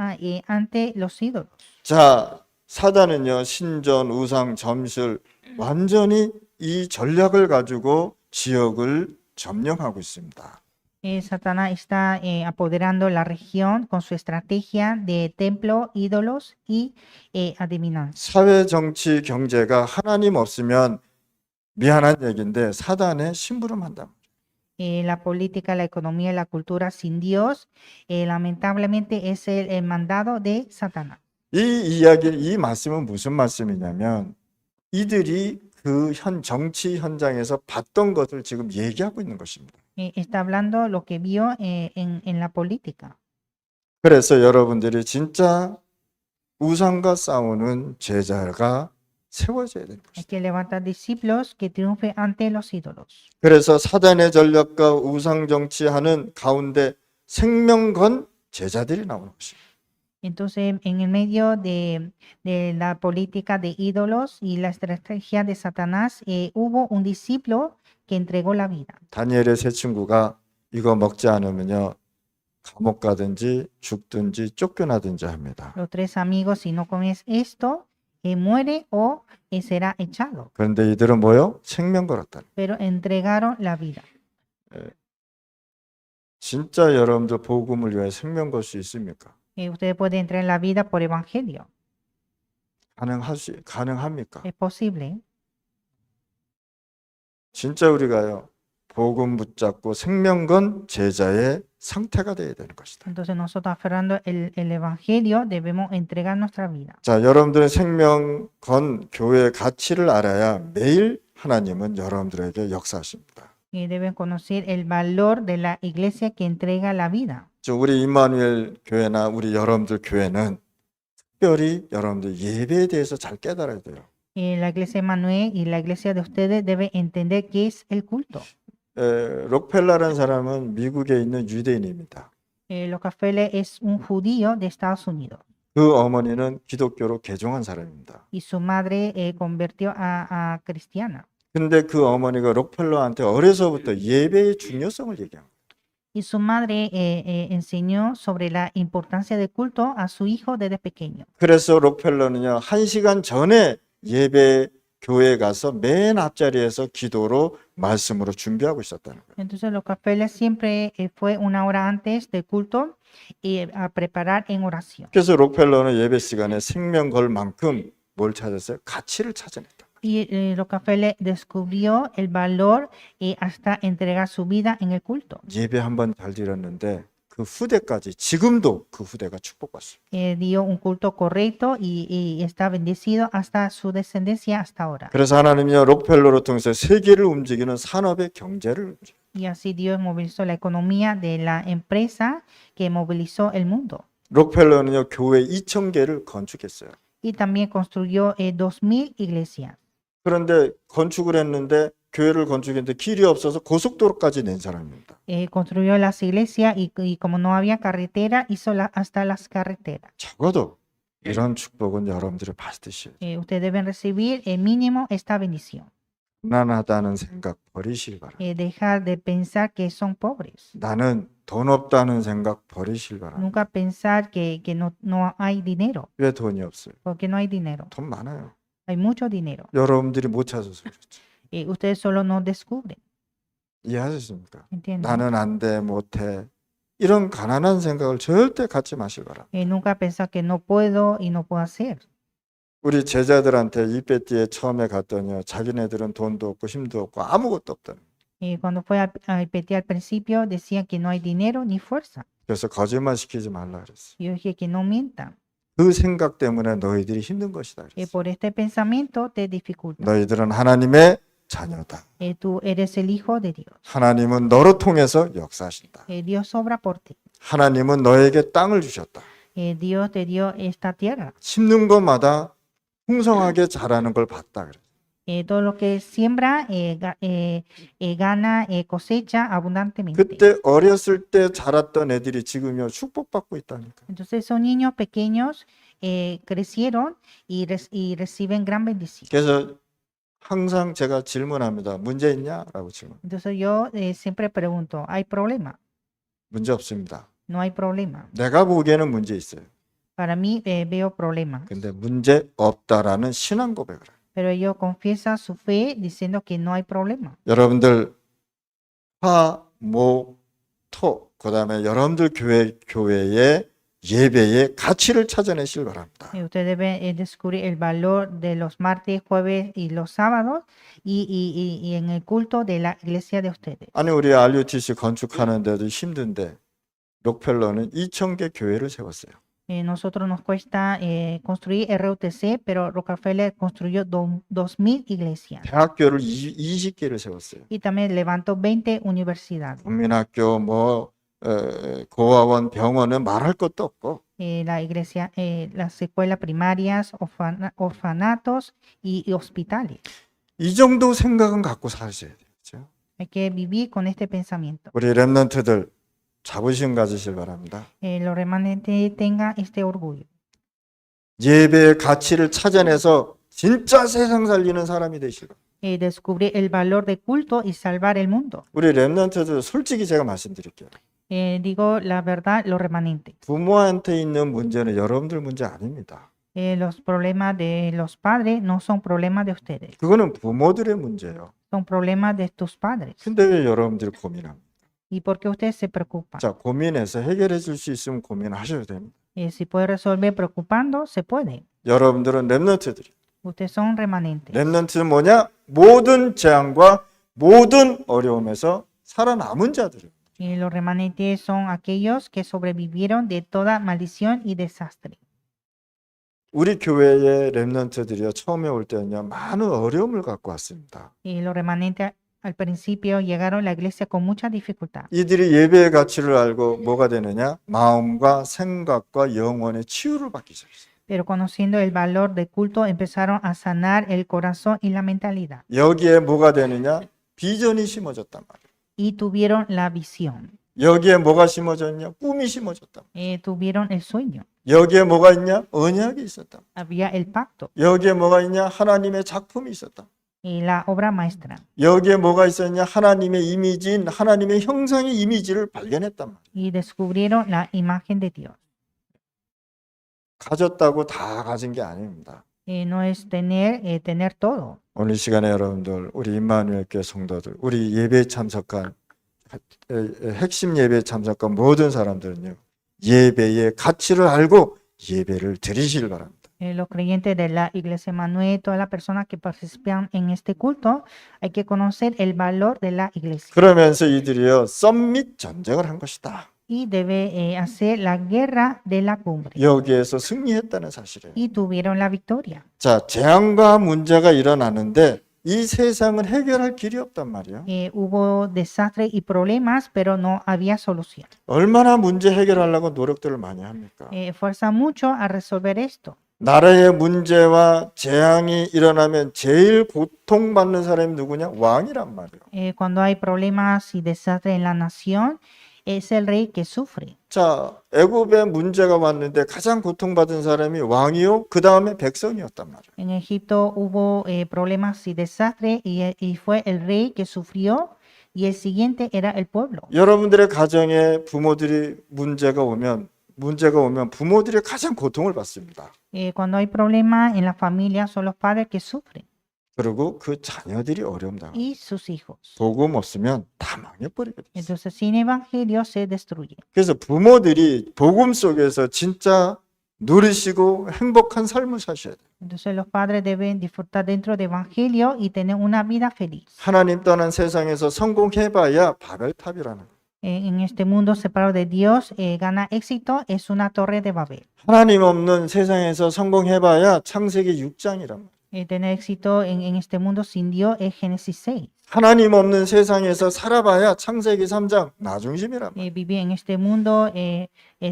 ante los ídolos. 자, 사단은요 신전, 우상, 점술 완전히 이 전략을 가지고 지역을 점령하고 있습니다. Satanás está apoderando la región con su estrategia de templo, ídolos y adivinancia. 사회, 정치, 경제가 하나님 없으면 미안한 얘기인데 사단의 심부름한다. La política, la economía y la cultura sin Dios, lamentablemente es el mandado de Satanás. 이 말씀은 무슨 말씀이냐면 이들이 그 정치 현장에서 봤던 것을 지금 얘기하고 있는 것입니다. Está hablando lo que vio en la política. 그래서 여러분들이 진짜 우상과 싸우는 제자가 세워져야 되는 Hay 것이다. que levantar discípulos que triunfen ante los ídolos. 그래서 사단의 전략과 우상 정치하는 가운데 생명 건 제자들이 나오는 것입니다. Entonces, en el medio de la política de ídolos y la estrategia de Satanás, hubo un discípulo que entregó la vida. 다니엘의 세 친구가 이거 먹지 않으면요 감옥 가든지 죽든지 쫓겨나든지 합니다. Los tres amigos, si no comes esto, muere o será echado. 그런데 이들은 뭐요? 생명 걸었다는. Pero entregaron la vida. 진짜 여러분들 복음을 위해 생명 걸 수 있습니까? Usted puede entregar la vida por evangelio. 가능합니까? Es posible. 진짜 우리가요 복음 붙잡고 생명 건 제자의 상태가 되어야 되는 것이다. Entonces nosotros aferrando el evangelio debemos entregar nuestra vida. 자, 여러분들의 생명 건 교회의 가치를 알아야 매일 하나님은 여러분들에게 역사하십니다. Deben conocer el valor de la iglesia que entrega la vida. 우리 임마누엘 교회나 우리 여러분들 교회는 특별히 여러분들 예배에 대해서 잘 깨달아야 돼요. La iglesia de Manuel y la iglesia de ustedes deben entender qué es el culto. 록펠러라는 사람은 미국에 있는 유대인입니다. Rockefeller es un judío de Estados Unidos 그 어머니는 기독교로 개종한 사람입니다. y su madre convirtió a cristiana. 근데 그 어머니가 록펠러한테 어려서부터 예배의 중요성을 얘기합니다. Y su madre enseñó sobre la importancia del culto a su hijo desde pequeño. 그래서 록펠러는요, 1시간 전에 예배 교회에 가서 맨 앞자리에서 기도로 말씀으로 준비하고 있었다는 거예요. Entonces Rockefeller siempre fue una hora antes del culto a preparar en oración. 그래서 록펠러는 예배 시간에 생명 걸 만큼 뭘 찾았어요? 가치를 찾아냈다. Y Rockefeller descubrió el valor hasta entregar su vida en el culto. 예배 한번 잘 드렸는데 그 후대까지 지금도 그 후대가 축복받습니다. Dio un culto correcto y está bendecido hasta su descendencia hasta ahora. 그래서 하나님이요 록펠러로 통해서 세계를 움직이는 산업의 경제를 움직여요. Y así Dios movilizó la economía de la empresa que movilizó el mundo. 록펠러는요 교회 2,000개를 건축했어요. Y también construyó 2,000 iglesias. 그런데 건축을 했는데 교회를 건축했는데 길이 없어서 고속도로까지 낸 사람입니다. Construyó las iglesias y como no había carretera, hizo hasta las carreteras. 적어도 이런 축복은 여러분들이 받으셔야 돼요. Ustedes deben recibir mínimo esta bendición. 가난하다는 생각 버리실 바랍니다. Dejar de pensar que son pobres. 나는 돈 없다는 생각 버리실 바랍니다. Nunca pensar que no hay dinero. 왜 돈이 없어요? Porque no hay dinero. 돈 많아요. Hay mucho dinero. 여러분들이 못 찾아서 그렇죠. Ustedes solo no descubren. 이해하셨습니까? ¿Entienden? 나는 안 돼, 못해. 이런 가난한 생각을 절대 갖지 마실 바랍니다. Nunca pensar que no puedo y no puedo hacer. 우리 제자들한테 이베티에 처음에 갔더니요. 자기네들은 돈도 없고 힘도 없고 아무것도 없다는. Cuando fue a Ipetí al principio, decían que no hay dinero ni fuerza. 그래서 거짓말 시키지 말라 그랬어요. Yo dije que no mientan. 그 생각 때문에 너희들이 힘든 것이다 그랬어요. Por este pensamiento te dificulta. 너희들은 하나님의 자녀다. Tú eres el hijo de Dios. 하나님은 너로 통해서 역사하신다. Dios obra por ti. 하나님은 너에게 땅을 주셨다. Dios te dio esta tierra. 심는 것마다 풍성하게 자라는 걸 봤다 그랬어요. Todo lo que siembra gana, cosecha abundantemente. 그때 어렸을 때 자랐던 애들이 지금요 축복받고 있다니까. Entonces esos niños pequeños crecieron y reciben gran bendición. 그래서 항상 제가 질문합니다. 문제 있냐라고 질문. Entonces yo siempre pregunto, ¿hay problema? 문제 없습니다. No hay problema. 내가 보기에는 문제 있어요. Para mí veo problemas. 근데 문제 없다라는 신앙 고백을 해요. Pero ellos confiesan su fe diciendo que no hay problema. 여러분들 화, 목, 토 그다음에 여러분들 교회에 예배의 가치를 찾아내실 바랍니다. Usted debe descubrir el valor de los martes, jueves y los sábados y en el culto de la iglesia de ustedes. 아니 우리 RUTC 건축하는데도 힘든데 록펠러는 2,000개 교회를 세웠어요. Nosotros nos cuesta construir RUTC, pero Rockefeller construyó 2,000 iglesias 대학교를 20개를 세웠어요. y también levantó 20 universidades. 국민학교, 고아원, 병원은 말할 것도 없고 La iglesia, las escuelas primarias, orfanatos y hospitales. 이 정도 생각은 갖고 사셔야 돼요. 그렇죠? Hay que vivir con este pensamiento. 우리 렘넌트들 자부심 가지실 바랍니다. Los remanentes tengan este orgullo. 예배의 가치를 찾아내서 진짜 세상 살리는 사람이 되시고 Descubrir el valor de culto y salvar el mundo. 우리 렘넌트들 솔직히 제가 말씀드릴게요. Digo la verdad, los remanentes. 부모한테 있는 문제는 여러분들 문제 아닙니다. Los problemas de los padres no son problemas de ustedes, 그거는 부모들의 문제예요. son problemas de tus padres. 근데 왜 여러분들이 고민합니까? ¿Y por qué ustedes se preocupan? 자, 고민해서 해결해 줄 수 있으면 고민하셔야 됩니다. Si puede resolver preocupando, se puede. 여러분들은 렘넌트들이. Ustedes son remanentes. 렘넌트는 뭐냐? 모든 재앙과 모든 어려움에서 살아남은 자들이에요. Y los remanentes son aquellos que sobrevivieron de toda maldición y desastre. 우리 교회의 렘넌트들이요 처음에 올 때는요 많은 어려움을 갖고 왔습니다. Y los remanentes al principio llegaron a la iglesia con mucha dificultad. 이들이 예배의 가치를 알고 뭐가 되느냐? 마음과 생각과 영혼의 치유를 받기 시작했어요. Pero conociendo el valor del culto, empezaron a sanar el corazón y la mentalidad. 여기에 뭐가 되느냐? 비전이 심어졌단 말이에요. Y tuvieron la visión, 여기에 뭐가 심어졌냐? 꿈이 심어졌단 말이에요. tuvieron el sueño. 여기에 뭐가 있냐? 언약이 있었다. Había el pacto 여기에 뭐가 있냐? 하나님의 작품이 있었다. y la obra maestra. 여기에 뭐가 있었냐? 하나님의 이미지인 하나님의 형상의 이미지를 발견했단 말이에요. Y descubrieron la imagen de Dios. 가졌다고 다 가진 게 아닙니다. No es tener todo. 오늘 시간에 여러분들, 우리 임마누엘 교회 성도들, 우리 예배에 참석한 핵심 예배에 참석한 모든 사람들은요. 예배의 가치를 알고 예배를 드리시길 바랍니다. Los creyentes de la Iglesia Manuel, todas las personas que participan en este culto, hay que conocer el valor de la iglesia. 그러면서 이들이요. 썸밋 전쟁을 한 것이다. Y debe hacer la guerra de la cumbre. 여기에서 승리했다는 사실이에요. Y tuvieron la victoria. 자, 재앙과 문제가 일어나는데 이 세상은 해결할 길이 없단 말이에요. Hubo desastres y problemas, pero no había solución. 얼마나 문제 해결하려고 노력들을 많이 합니까? Fuerza mucho a resolver esto. 나라의 문제와 재앙이 일어나면 제일 고통받는 사람이 누구냐? 왕이란 말이에요. Cuando hay problemas y desastres en la nación, es el rey que sufre. 자, 애굽에 문제가 왔는데 가장 고통받은 사람이 왕이요. 그 다음에 백성이었단 말이에요. En Egipto hubo problemas y desastres y fue el rey que sufrió y el siguiente era el pueblo. 여러분들의 가정에 부모들이 문제가 오면 부모들이 가장 고통을 받습니다. Cuando hay problemas en la familia son los padres que sufren 그리고 그 자녀들이 어려움 당합니다. y sus hijos. 복음 없으면 다 망해버리게 돼요. Entonces sin evangelio se destruye. 그래서 부모들이 복음 속에서 진짜 누리시고 행복한 삶을 사셔야 돼요. Entonces los padres deben disfrutar dentro del evangelio y tener una vida feliz. 하나님 떠난 세상에서 성공해봐야 바벨탑이라는 거예요. En este mundo separado de Dios, gana éxito es una torre de Babel. 하나님 없는 세상에서 성공해봐야 창세기 6장이란 말이에요. Tener éxito en este mundo sin Dios es Génesis 6. 하나님 없는 세상에서 살아봐야 창세기 3장 나중심이란 말이에요. Vivir en este mundo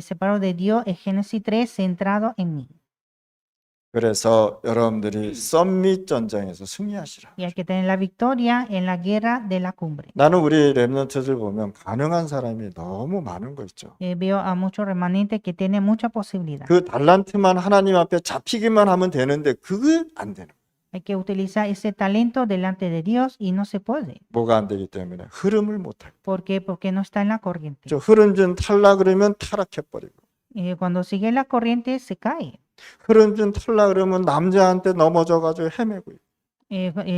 separado de Dios es Génesis 3, centrado en mí. 그래서 여러분들이 썸밋 전쟁에서 승리하시라. Y hay que tener la victoria en la guerra de la cumbre. 나는 우리 렘넌트들 보면 가능한 사람이 너무 많은 거 있죠. Veo a muchos remanentes que tienen mucha posibilidad. 그 달란트만 하나님 앞에 잡히기만 하면 되는데 그게 안 되는 거예요. Hay que utilizar ese talento delante de Dios y no se puede. 뭐가 안 되기 때문에 흐름을 못 할. ¿Por qué? Porque no está en la corriente. 저 흐름 좀 탈라 그러면 타락해버리고. Cuando sigue la corriente se cae. 흐름 좀 탈라 그러면 남자한테 넘어져가지고 헤매고.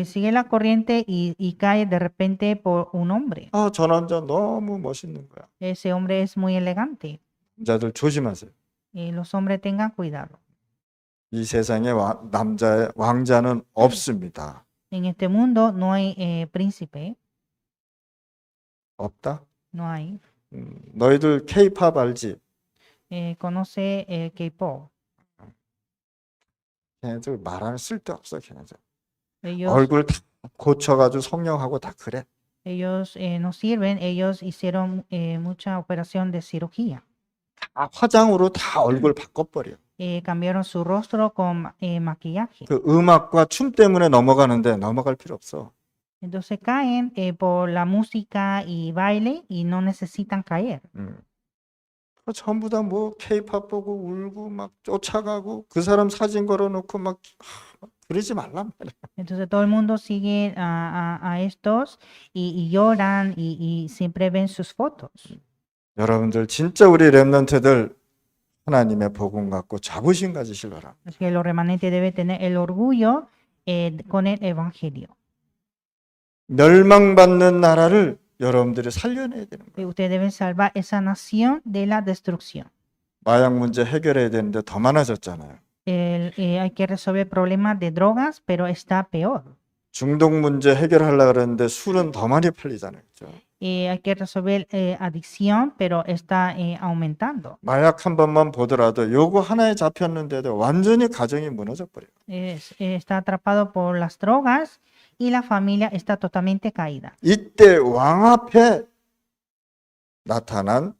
Sigue la corriente y cae de repente por un hombre. 아, 저 남자 너무 멋있는 거야. Ese hombre es muy elegante. 남자들 조심하세요. los hombres tengan cuidado. 이 세상에 남자의 왕자는 없습니다. En este mundo no hay príncipe, 없다? no hay. 너희들 K-팝 알지? Conoce el K-pop. 걔네들 말하는 쓸데없어 걔네들. Ellos, 얼굴 다 고쳐가지고 성형하고 다 그래. ellos no sirven, ellos hicieron mucha operación de cirugía. 다 화장으로 다 얼굴 바꿔버려. Cambiaron su rostro con maquillaje. 그 음악과 춤 때문에 넘어가는데 넘어갈 필요 없어. Entonces caen por la música y baile y no necesitan caer. 전부 다 뭐 K-팝 보고 울고 막 쫓아가고 그 사람 사진 걸어놓고 막 그러지 말란 말이야. Entonces todo el mundo sigue a estos y lloran y siempre ven sus fotos. 여러분들 진짜 우리 렘넌트들 하나님의 복음 갖고 자부심 가지실 바랍니다. Así que los remanentes deben tener el orgullo con el evangelio. 멸망받는 나라를 여러분들이 살려내야 되는 거예요. Ustedes deben salvar esa nación de la destrucción. 마약 문제 해결해야 되는데 더 많아졌잖아요. Hay que resolver problemas de drogas, pero está peor. 중독 문제 해결하려고 그러는데 술은 더 많이 팔리잖아요. 그렇죠? Hay que resolver adicción, pero está aumentando. 마약 한 번만 보더라도 요거 하나에 잡혔는데도 완전히 가정이 무너져 버려요. Está atrapado por las drogas y la familia está totalmente caída. 이때 왕 앞에 나타난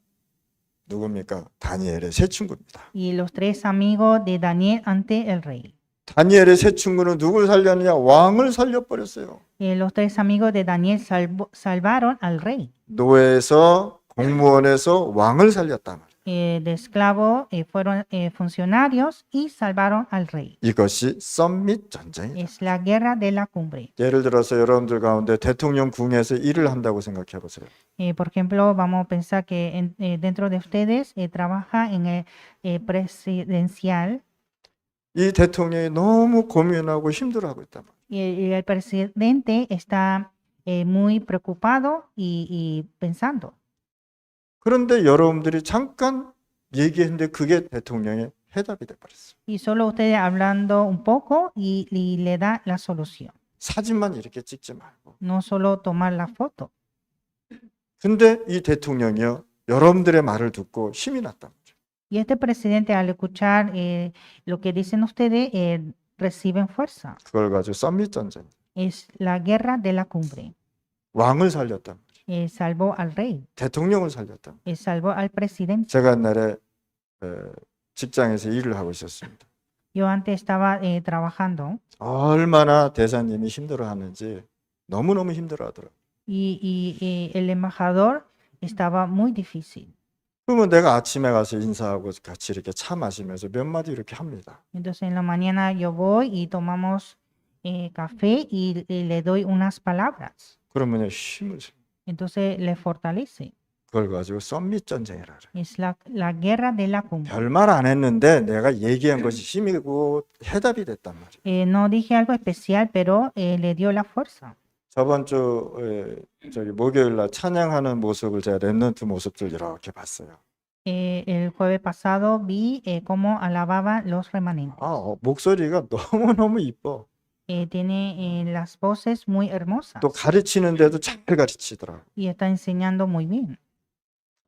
누굽니까? 다니엘의 세 친구입니다. Y los tres amigos de Daniel ante el rey. 다니엘의 세 친구는 누굴 살렸느냐? 왕을 살려버렸어요. Los tres amigos de Daniel salvaron al rey. 노예에서 공무원에서 왕을 살렸단 말이에요. De esclavo fueron funcionarios y salvaron al rey. 이것이 썸밋 전쟁이다. Es la guerra de la cumbre. 예를 들어서 여러분들 가운데 대통령 궁에서 일을 한다고 생각해 보세요. Por ejemplo, vamos a pensar que dentro de ustedes trabaja en el presidencial. 이 대통령이 너무 고민하고 힘들어하고 있단 말이에요. Y el presidente está muy preocupado y pensando. 그런데 여러분들이 잠깐 얘기했는데 그게 대통령의 해답이 돼버렸어요. Y solo ustedes hablando un poco y le da la solución. 사진만 이렇게 찍지 말고. No solo tomar la foto. 근데 이 대통령이요, 여러분들의 말을 듣고 힘이 났단 말이에요. Y este presidente al escuchar lo que dicen ustedes reciben fuerza. 그걸 가지고 썸밋 전쟁. Es la guerra de la cumbre. 왕을 살렸단 말이에요. Salvó al rey. 대통령을 살렸단 말이에요. Salvó al presidente. 제가 옛날에 직장에서 일을 하고 있었습니다. Yo antes estaba trabajando 얼마나 대사님이 힘들어하는지 너무너무 힘들어하더라고요. y el embajador estaba muy difícil. 그러면 내가 아침에 가서 인사하고 같이 이렇게 차 마시면서 몇 마디 이렇게 합니다. Entonces en la mañana yo voy y tomamos café y le doy unas palabras. 그러면 힘을 줘. Entonces le fortalece. 그걸 가지고 썸밋 전쟁이라 그래. Es la guerra de la cumbre. 별말 안 했는데 내가 얘기한 것이 힘이고 해답이 됐단 말이에요. No dije algo especial, pero le dio la fuerza. 저번 주 저기 목요일 날 찬양하는 모습을 제가 렘넌트 모습들 이렇게 봤어요. El jueves pasado vi cómo alababan los remanentes. 목소리가 너무너무 이뻐. Tiene las voces muy hermosas 또 가르치는데도 잘 가르치더라고. y está enseñando muy bien.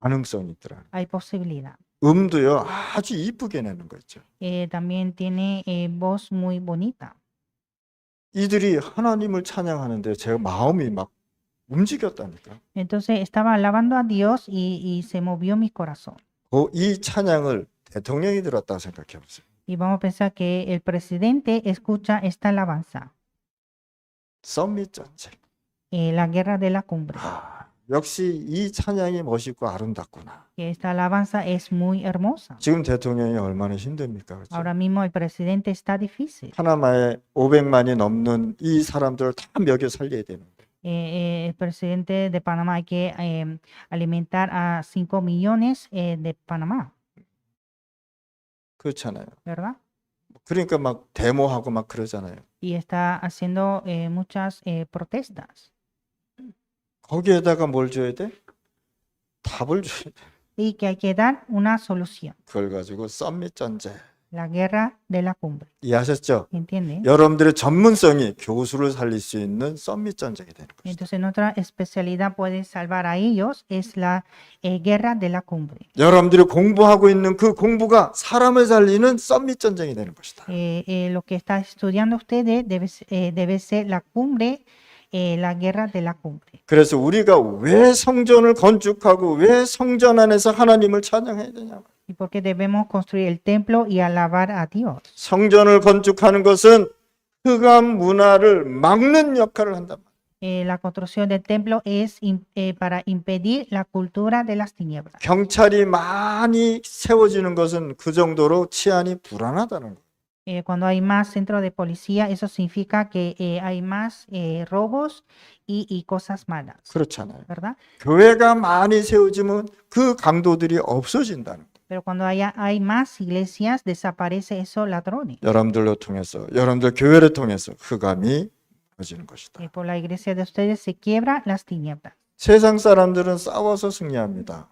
가능성이 있더라. Hay posibilidad. 음도요 아주 이쁘게 내는 거 있죠. También tiene voz muy bonita. 이들이 하나님을 찬양하는데 제가 마음이 막 움직였다니까. Entonces estaba alabando a Dios y se movió mi corazón. 이 찬양을 대통령이 들었다고 생각해 보세요. Y vamos a pensar que el presidente escucha esta alabanza. 썸밋 전쟁. La guerra de la cumbre. 역시 이 찬양이 멋있고 아름답구나. Que esta alabanza es muy hermosa. 지금 대통령이 얼마나 힘듭니까? 그렇죠? Ahora mismo el presidente está difícil. 파나마에 500만이 넘는 이 사람들을 다 먹여 살려야 되는데. El presidente de Panamá hay que alimentar a 5 millones de Panamá, 그렇잖아요. ¿verdad? 그러니까 막 데모하고 막 그러잖아요. Y está haciendo muchas protestas. 거기에다가 뭘 줘야 돼? 답을 줘야 돼. y que hay que dar una solución. 그걸 가지고 썸밋 전쟁. La guerra de la cumbre. 이해하셨죠? ¿Entiende? 여러분들의 전문성이 교수를 살릴 수 있는 썸밋 전쟁이 되는 것이다. Entonces nuestra especialidad puede salvar a ellos es la guerra de la cumbre. 여러분들이 공부하고 있는 그 공부가 사람을 살리는 썸밋 전쟁이 되는 것이다. Lo que está estudiando ustedes debe ser la cumbre, la guerra de la cumbre. 그래서 우리가 왜 성전을 건축하고 왜 성전 안에서 하나님을 찬양해야 되냐? Y porque debemos construir el templo y alabar a Dios. 성전을 건축하는 것은 흑암 문화를 막는 역할을 한단 말이에요. La construcción del templo es para impedir la cultura de las tinieblas. 경찰이 많이 세워지는 것은 그 정도로 치안이 불안하다는 거예요. Cuando hay más centros de policía, eso significa que hay más robos y cosas malas, 그렇잖아요. ¿verdad? 교회가 많이 세워지면 그 강도들이 없어진다는 거예요. Pero cuando hay más iglesias, desaparece esos ladrones. 여러분들로 통해서, 여러분들 교회를 통해서 흑암이 퍼지는 것이다. Por la iglesia de ustedes se quiebran las tinieblas. 세상 사람들은 싸워서 승리합니다.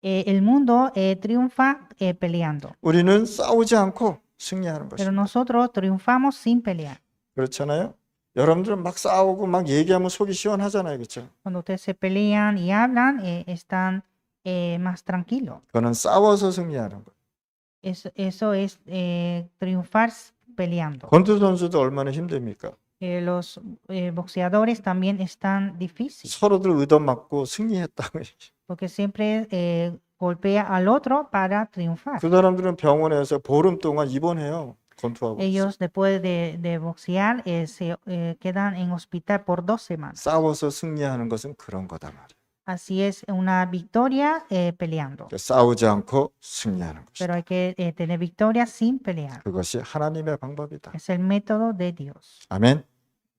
El mundo triunfa peleando, 우리는 싸우지 않고 승리하는 pero 것입니다. nosotros triunfamos sin pelear. 그렇잖아요. 여러분들은 막 싸우고 막 얘기하면 속이 시원하잖아요. 그렇죠? Cuando ustedes se pelean y hablan, están más tranquilos. 그거는 싸워서 승리하는 거예요. Eso es triunfar peleando. 권투 선수도 얼마나 힘듭니까? Los boxeadores también están difíciles, 서로들 얻어맞고 승리했다고. porque siempre golpea al otro para triunfar. 그 사람들은 병원에서 보름 동안 입원해요. 권투하고. Ellos después de boxear se quedan en hospital por 2 semanas. 싸워서 승리하는 것은 그런 거다 말이에요. Así es una victoria peleando, 싸우지 않고 승리하는 것이다. pero hay que tener victoria sin pelear. 그것이 하나님의 방법이다. Es el método de Dios. 아멘.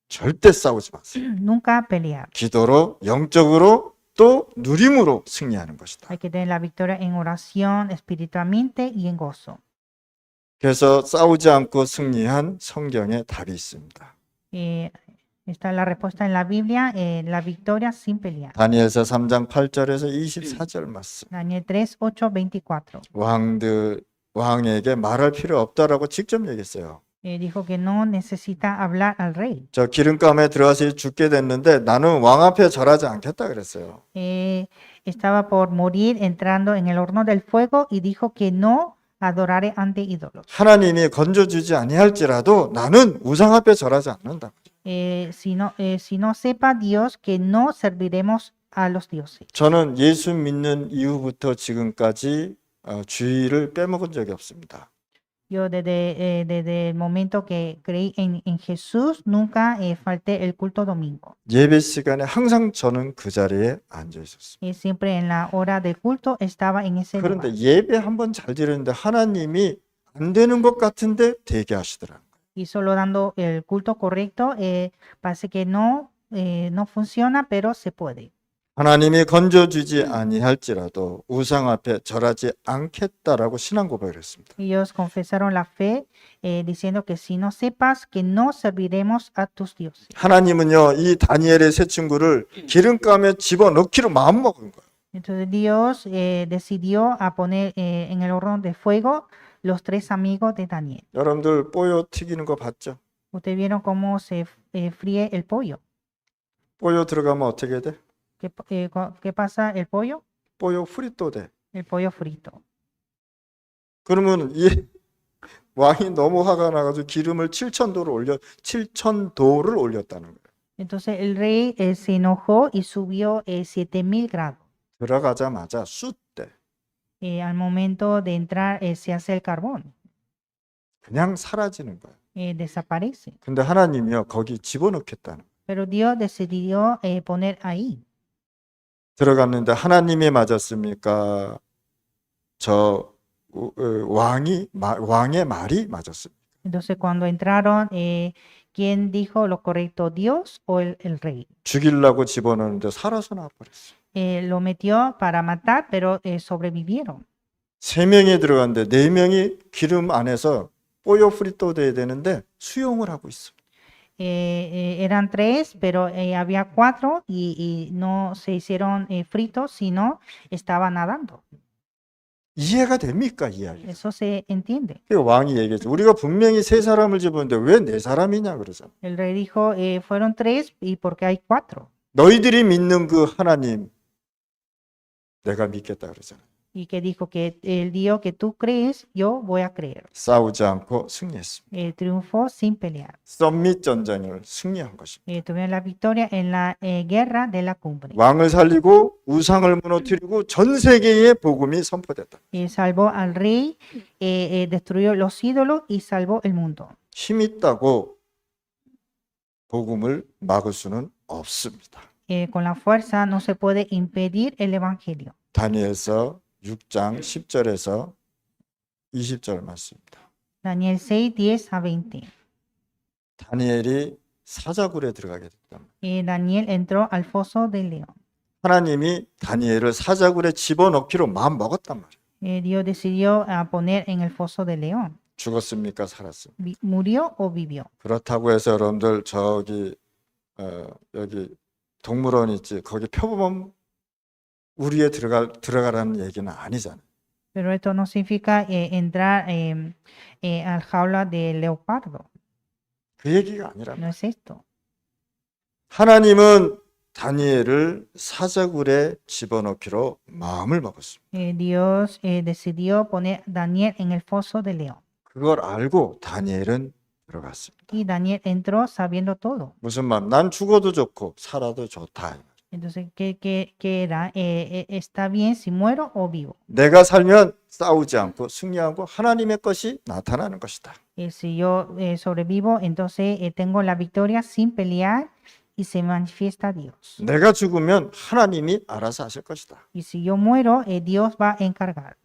절대 싸우지 마세요. Nunca pelear. 기도로, 영적으로, 또 누림으로 승리하는 것이다. Hay que tener la victoria en oración, espiritualmente y en gozo. 그래서 싸우지 않고 승리한 성경에 답이 있습니다. Está la respuesta en la Biblia, la victoria sin pelear. 다니엘서 3장 8절에서 24절 말씀. Daniel 3, 8, 24. 왕에게 말할 필요 없다라고 직접 얘기했어요. Dijo que no necesita hablar al rey. 저 기름감에 들어가서 죽게 됐는데 나는 왕 앞에 절하지 않겠다 그랬어요. Estaba por morir entrando en el horno del fuego y dijo que no adoraré ante ídolos. 하나님이 건져주지 아니할지라도 나는 우상 앞에 절하지 않는다. Si no sepa Dios que no serviremos a los dioses. 저는 예수 믿는 이후부터 지금까지 주일을 빼먹은 적이 없습니다. Yo desde el momento que creí en Jesús, nunca falté el culto domingo. 예배 시간에 항상 저는 그 자리에 앉아 있었습니다. Siempre en la hora del culto estaba en ese lugar. 그런데 예배 한번 잘 드리는데 하나님이 안 되는 것 같은데 되게 하시더라고요. Y solo dando el culto correcto, parece que no funciona, pero se puede. 하나님이 건져주지 아니할지라도 우상 앞에 절하지 않겠다라고 신앙 고백을 했습니다. Ellos confesaron la fe diciendo que si no sepas que no serviremos a tus dioses. 하나님은요, 이 다니엘의 세 친구를 기름감에 집어넣기로 마음먹은 거예요. Entonces Dios decidió a poner en el horno de fuego los 3 amigos de Daniel. 여러분들 뽀요 튀기는 거 봤죠? Ustedes vieron cómo se fríe el pollo. 뽀요 들어가면 어떻게 돼? ¿Qué pasa el pollo? 뽀요 프리또 돼. El pollo frito. 그러면 이 왕이 너무 화가 나가지고 기름을 7,000도를 올렸다는 거예요. Entonces el rey se enojó y subió 7,000 grados. 들어가자마자 쑥대. Al momento de entrar se hace el carbón. 그냥 사라지는 거예요. Desaparece. 근데 하나님이요, 거기 집어넣겠다는 거예요. Pero Dios decidió poner ahí. 들어갔는데 하나님이 맞았습니까? 저 왕의 말이 맞았습니까? Entonces cuando entraron, ¿quién dijo lo correcto, Dios o el rey? 죽이려고 집어넣는데 살아서 나와버렸어요. Lo metió para matar, pero sobrevivieron. 3명이 들어갔는데 4명이 기름 안에서 뽀요 프리또 돼야 되는데 수영을 하고 있어. Eran 3, pero había 4 y no se hicieron fritos, sino estaban nadando. 이해가 됩니까? 이야기. Eso se entiende. 그 왕이 얘기했죠. 우리가 분명히 세 사람을 집었는데 왜 네 사람이냐 그러죠. El rey dijo, fueron tres y ¿por qué hay cuatro? 너희들이 믿는 그 하나님 내가 믿겠다 그러잖아요. Y que dijo que el Dios que tú crees, yo voy a creer. 싸우지 않고 승리했습니다. Triunfó sin pelear. 썸밋 전쟁을 승리한 것입니다. Tuvieron la victoria en la guerra de la cumbre. 왕을 살리고 우상을 무너뜨리고 전 세계에 복음이 선포됐다. Salvó al rey, destruyó los ídolos y salvó el mundo. 힘 있다고 복음을 막을 수는 없습니다. Con la fuerza no se puede impedir el evangelio. 다니엘서 6장 10절에서 20절 말씀입니다. Daniel 6, 10 a 20. 다니엘이 사자굴에 들어가게 됐다. Daniel entró al foso del león. 하나님이 다니엘을 사자굴에 집어넣기로 마음 먹었단 말이에요. Dios decidió poner en el foso del león. 죽었습니까? 살았습니까? ¿Murió o vivió? 그렇다고 해서 여러분들 저기 여기 동물원 있지 거기 표범 우리에 들어가라는 얘기는 아니잖아요. Pero esto no significa entrar al jaula de leopardo. 그 얘기가 아니라 No es esto. 하나님은 다니엘을 사자굴에 집어넣기로 마음을 먹었습니다. Dios decidió poner Daniel en el foso del león. 그걸 알고 다니엘은 들어갔습니다. Y Daniel entró sabiendo todo. 무슨 말? 난 죽어도 좋고 살아도 좋다. Entonces, ¿qué era? ¿Está bien si muero o vivo? 내가 살면 싸우지 않고 승리하고 하나님의 것이 나타나는 것이다. Si yo sobrevivo, entonces tengo la victoria sin pelear y se manifiesta Dios. 내가 죽으면 하나님이 알아서 하실 것이다. Y si yo muero, Dios va a encargar.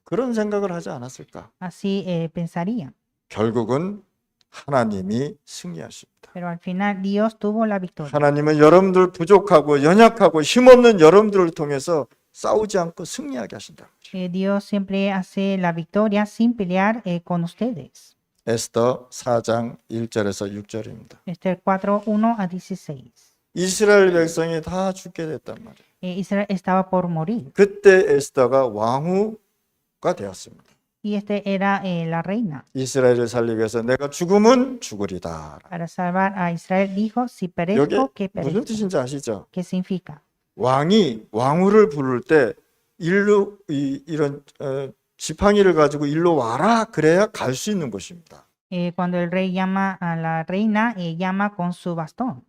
그런 생각을 하지 않았을까? Así pensaría. 결국은 하나님이 승리하십니다. Pero al final Dios tuvo la victoria. 하나님은 여러분들 부족하고 연약하고 힘없는 여러분들을 통해서 싸우지 않고 승리하게 하신다. Dios siempre hace la victoria sin pelear con ustedes. 에스더 4장 1절에서 6절입니다. Esther 4, 1 a 16. 이스라엘 백성이 다 죽게 됐단 말이에요. Israel estaba por morir. 그때 에스더가 왕후가 되었습니다. Y era la reina. 이스라엘을 살리기 위해서 내가 죽으면 죽으리다. Para salvar a Israel dijo, si 여기 perezco, que 무슨 perezco. 뜻인지 아시죠? ¿Qué significa? 왕이 왕후를 부를 때 일로 이런 지팡이를 가지고 일로 와라 그래야 갈 수 있는 곳입니다. Cuando el rey llama a la reina, llama con su bastón.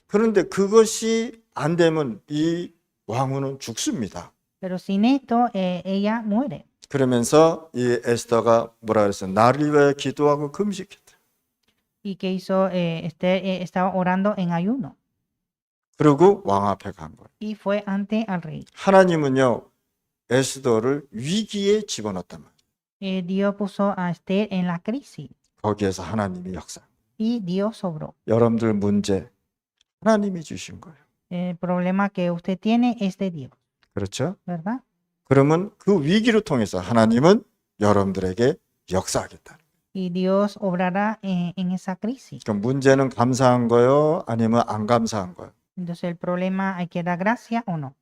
그런데 그것이 안 되면 이 왕후는 죽습니다. Pero sin esto, ella muere. 그러면서 이 에스더가 뭐라 그랬어요? 나를 위하여 기도하고 금식했다. ¿Y qué hizo? Esther estaba orando en ayuno. 그리고 왕 앞에 간 거예요. Y fue ante al rey. 하나님은요 에스더를 위기에 집어넣었단 말이에요. Dios puso a Esther en la crisis. 거기에서 하나님이 역사. Y Dios sobró. 여러분들 문제 하나님이 주신 거예요. El problema que usted tiene es de Dios, 그렇죠? ¿verdad? 그러면 그 위기를 통해서 하나님은 여러분들에게 역사하겠다. Y Dios obrará en esa crisis. 그럼 문제는 감사한 거요? 아니면 안 감사한 거요? Entonces el problema, ¿hay que dar gracia o no?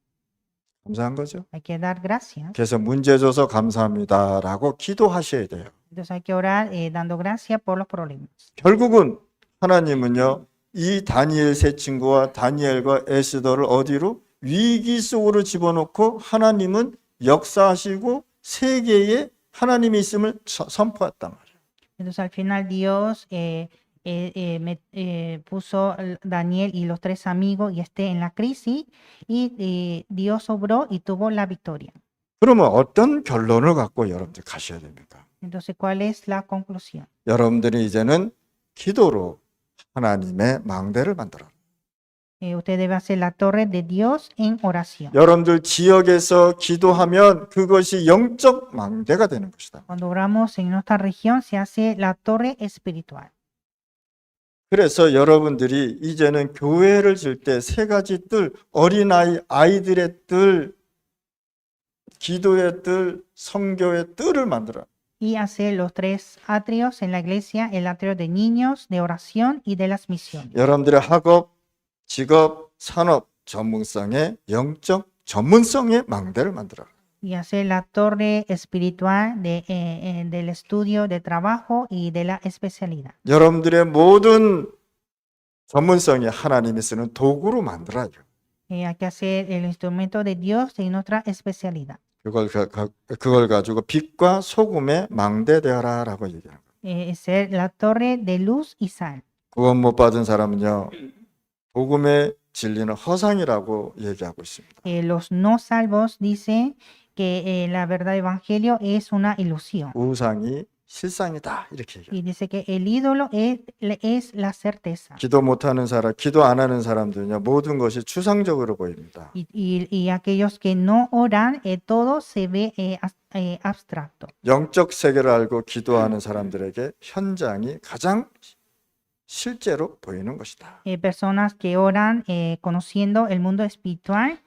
감사한 거죠. Hay que dar gracias. 그래서 문제 줘서 감사합니다라고 기도하셔야 돼요. Entonces hay que orar dando gracias por los problemas. 결국은 하나님은요. 이 다니엘 세 친구와 다니엘과 에스더를 어디로? 위기 속으로 집어넣고 하나님은 역사하시고 세계에 하나님이 있음을 선포했단 말이에요. Entonces al final Dios puso Daniel y los tres amigos y en la crisis y Dios obró y tuvo la victoria. 그러면 어떤 결론을 갖고 여러분들 가셔야 됩니까? Entonces, ¿cuál es la conclusión? 여러분들이 이제는 기도로 하나님의 망대를 만들어. Usted debe hacer la torre de Dios en oración. 여러분들 지역에서 기도하면 그것이 영적 망대가 되는 것이다. Cuando oramos en nuestra región se hace la torre espiritual. 그래서 여러분들이 이제는 교회를 질 때 세 가지 뜰, 어린아이, 아이들의 뜰, 기도의 뜰, 성교의 뜰을 만들어. Y hacer los tres atrios en la iglesia, el atrio de niños, de oración y de las misiones. 여러분들의 학업, 직업, 산업, 전문성의 영적 전문성의 망대를 만들어. y hacer la torre espiritual del estudio, de trabajo y de la especialidad. 여러분들의 모든 전문성이 하나님이 쓰는 도구로 만들어요. Hay que hacer el instrumento de Dios en nuestra especialidad. 그걸 가지고 빛과 소금의 망대되어라라고 얘기하는 거예요. Ser la torre de luz y sal. 구원 못 받은 사람은요, 복음의 진리는 허상이라고 얘기하고 있습니다. Los no salvos dicen que la verdad evangelio es una ilusión. 우상이 실상이다 이렇게 얘기해요. Y dice que el ídolo es la certeza. 기도 못하는 사람, 기도 안 하는 사람들은요, 모든 것이 추상적으로 보입니다. Y aquellos que no oran, todo se ve abstracto. 영적 세계를 알고 기도하는 사람들에게 현장이 가장 실제로 보이는 것이다. Personas que oran conociendo el mundo espiritual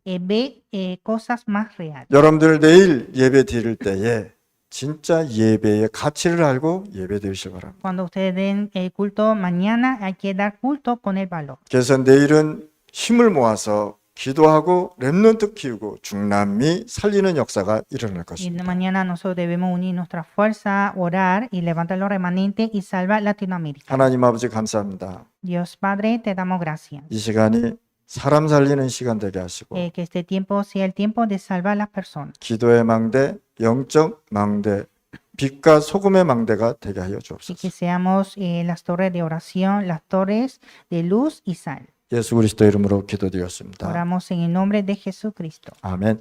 ve cosas más reales. 여러분들 내일 예배 드릴 때에 진짜 예배의 가치를 알고 예배 드리시기 바랍니다. Cuando ustedes den el culto mañana, hay que dar culto con el valor. 그래서 내일은 힘을 모아서 기도하고 렘넌트 키우고 중남미 살리는 역사가 일어날 Y 것입니다. mañana nosotros debemos unir nuestra fuerza, orar y levantar los remanentes y salvar Latinoamérica. 하나님 아버지 감사합니다. Dios Padre, te damos gracias. 이 시간이 사람 살리는 시간 되게 하시고 Que este tiempo sea el tiempo de salvar a las personas. 기도의 망대, 영적 망대, 빛과 소금의 망대가 되게 하여 Y 주옵소서. que seamos las torres de oración, las torres de luz y sal. 예수 그리스도 이름으로 기도드렸습니다. Oramos en el nombre de Jesucristo. 아멘.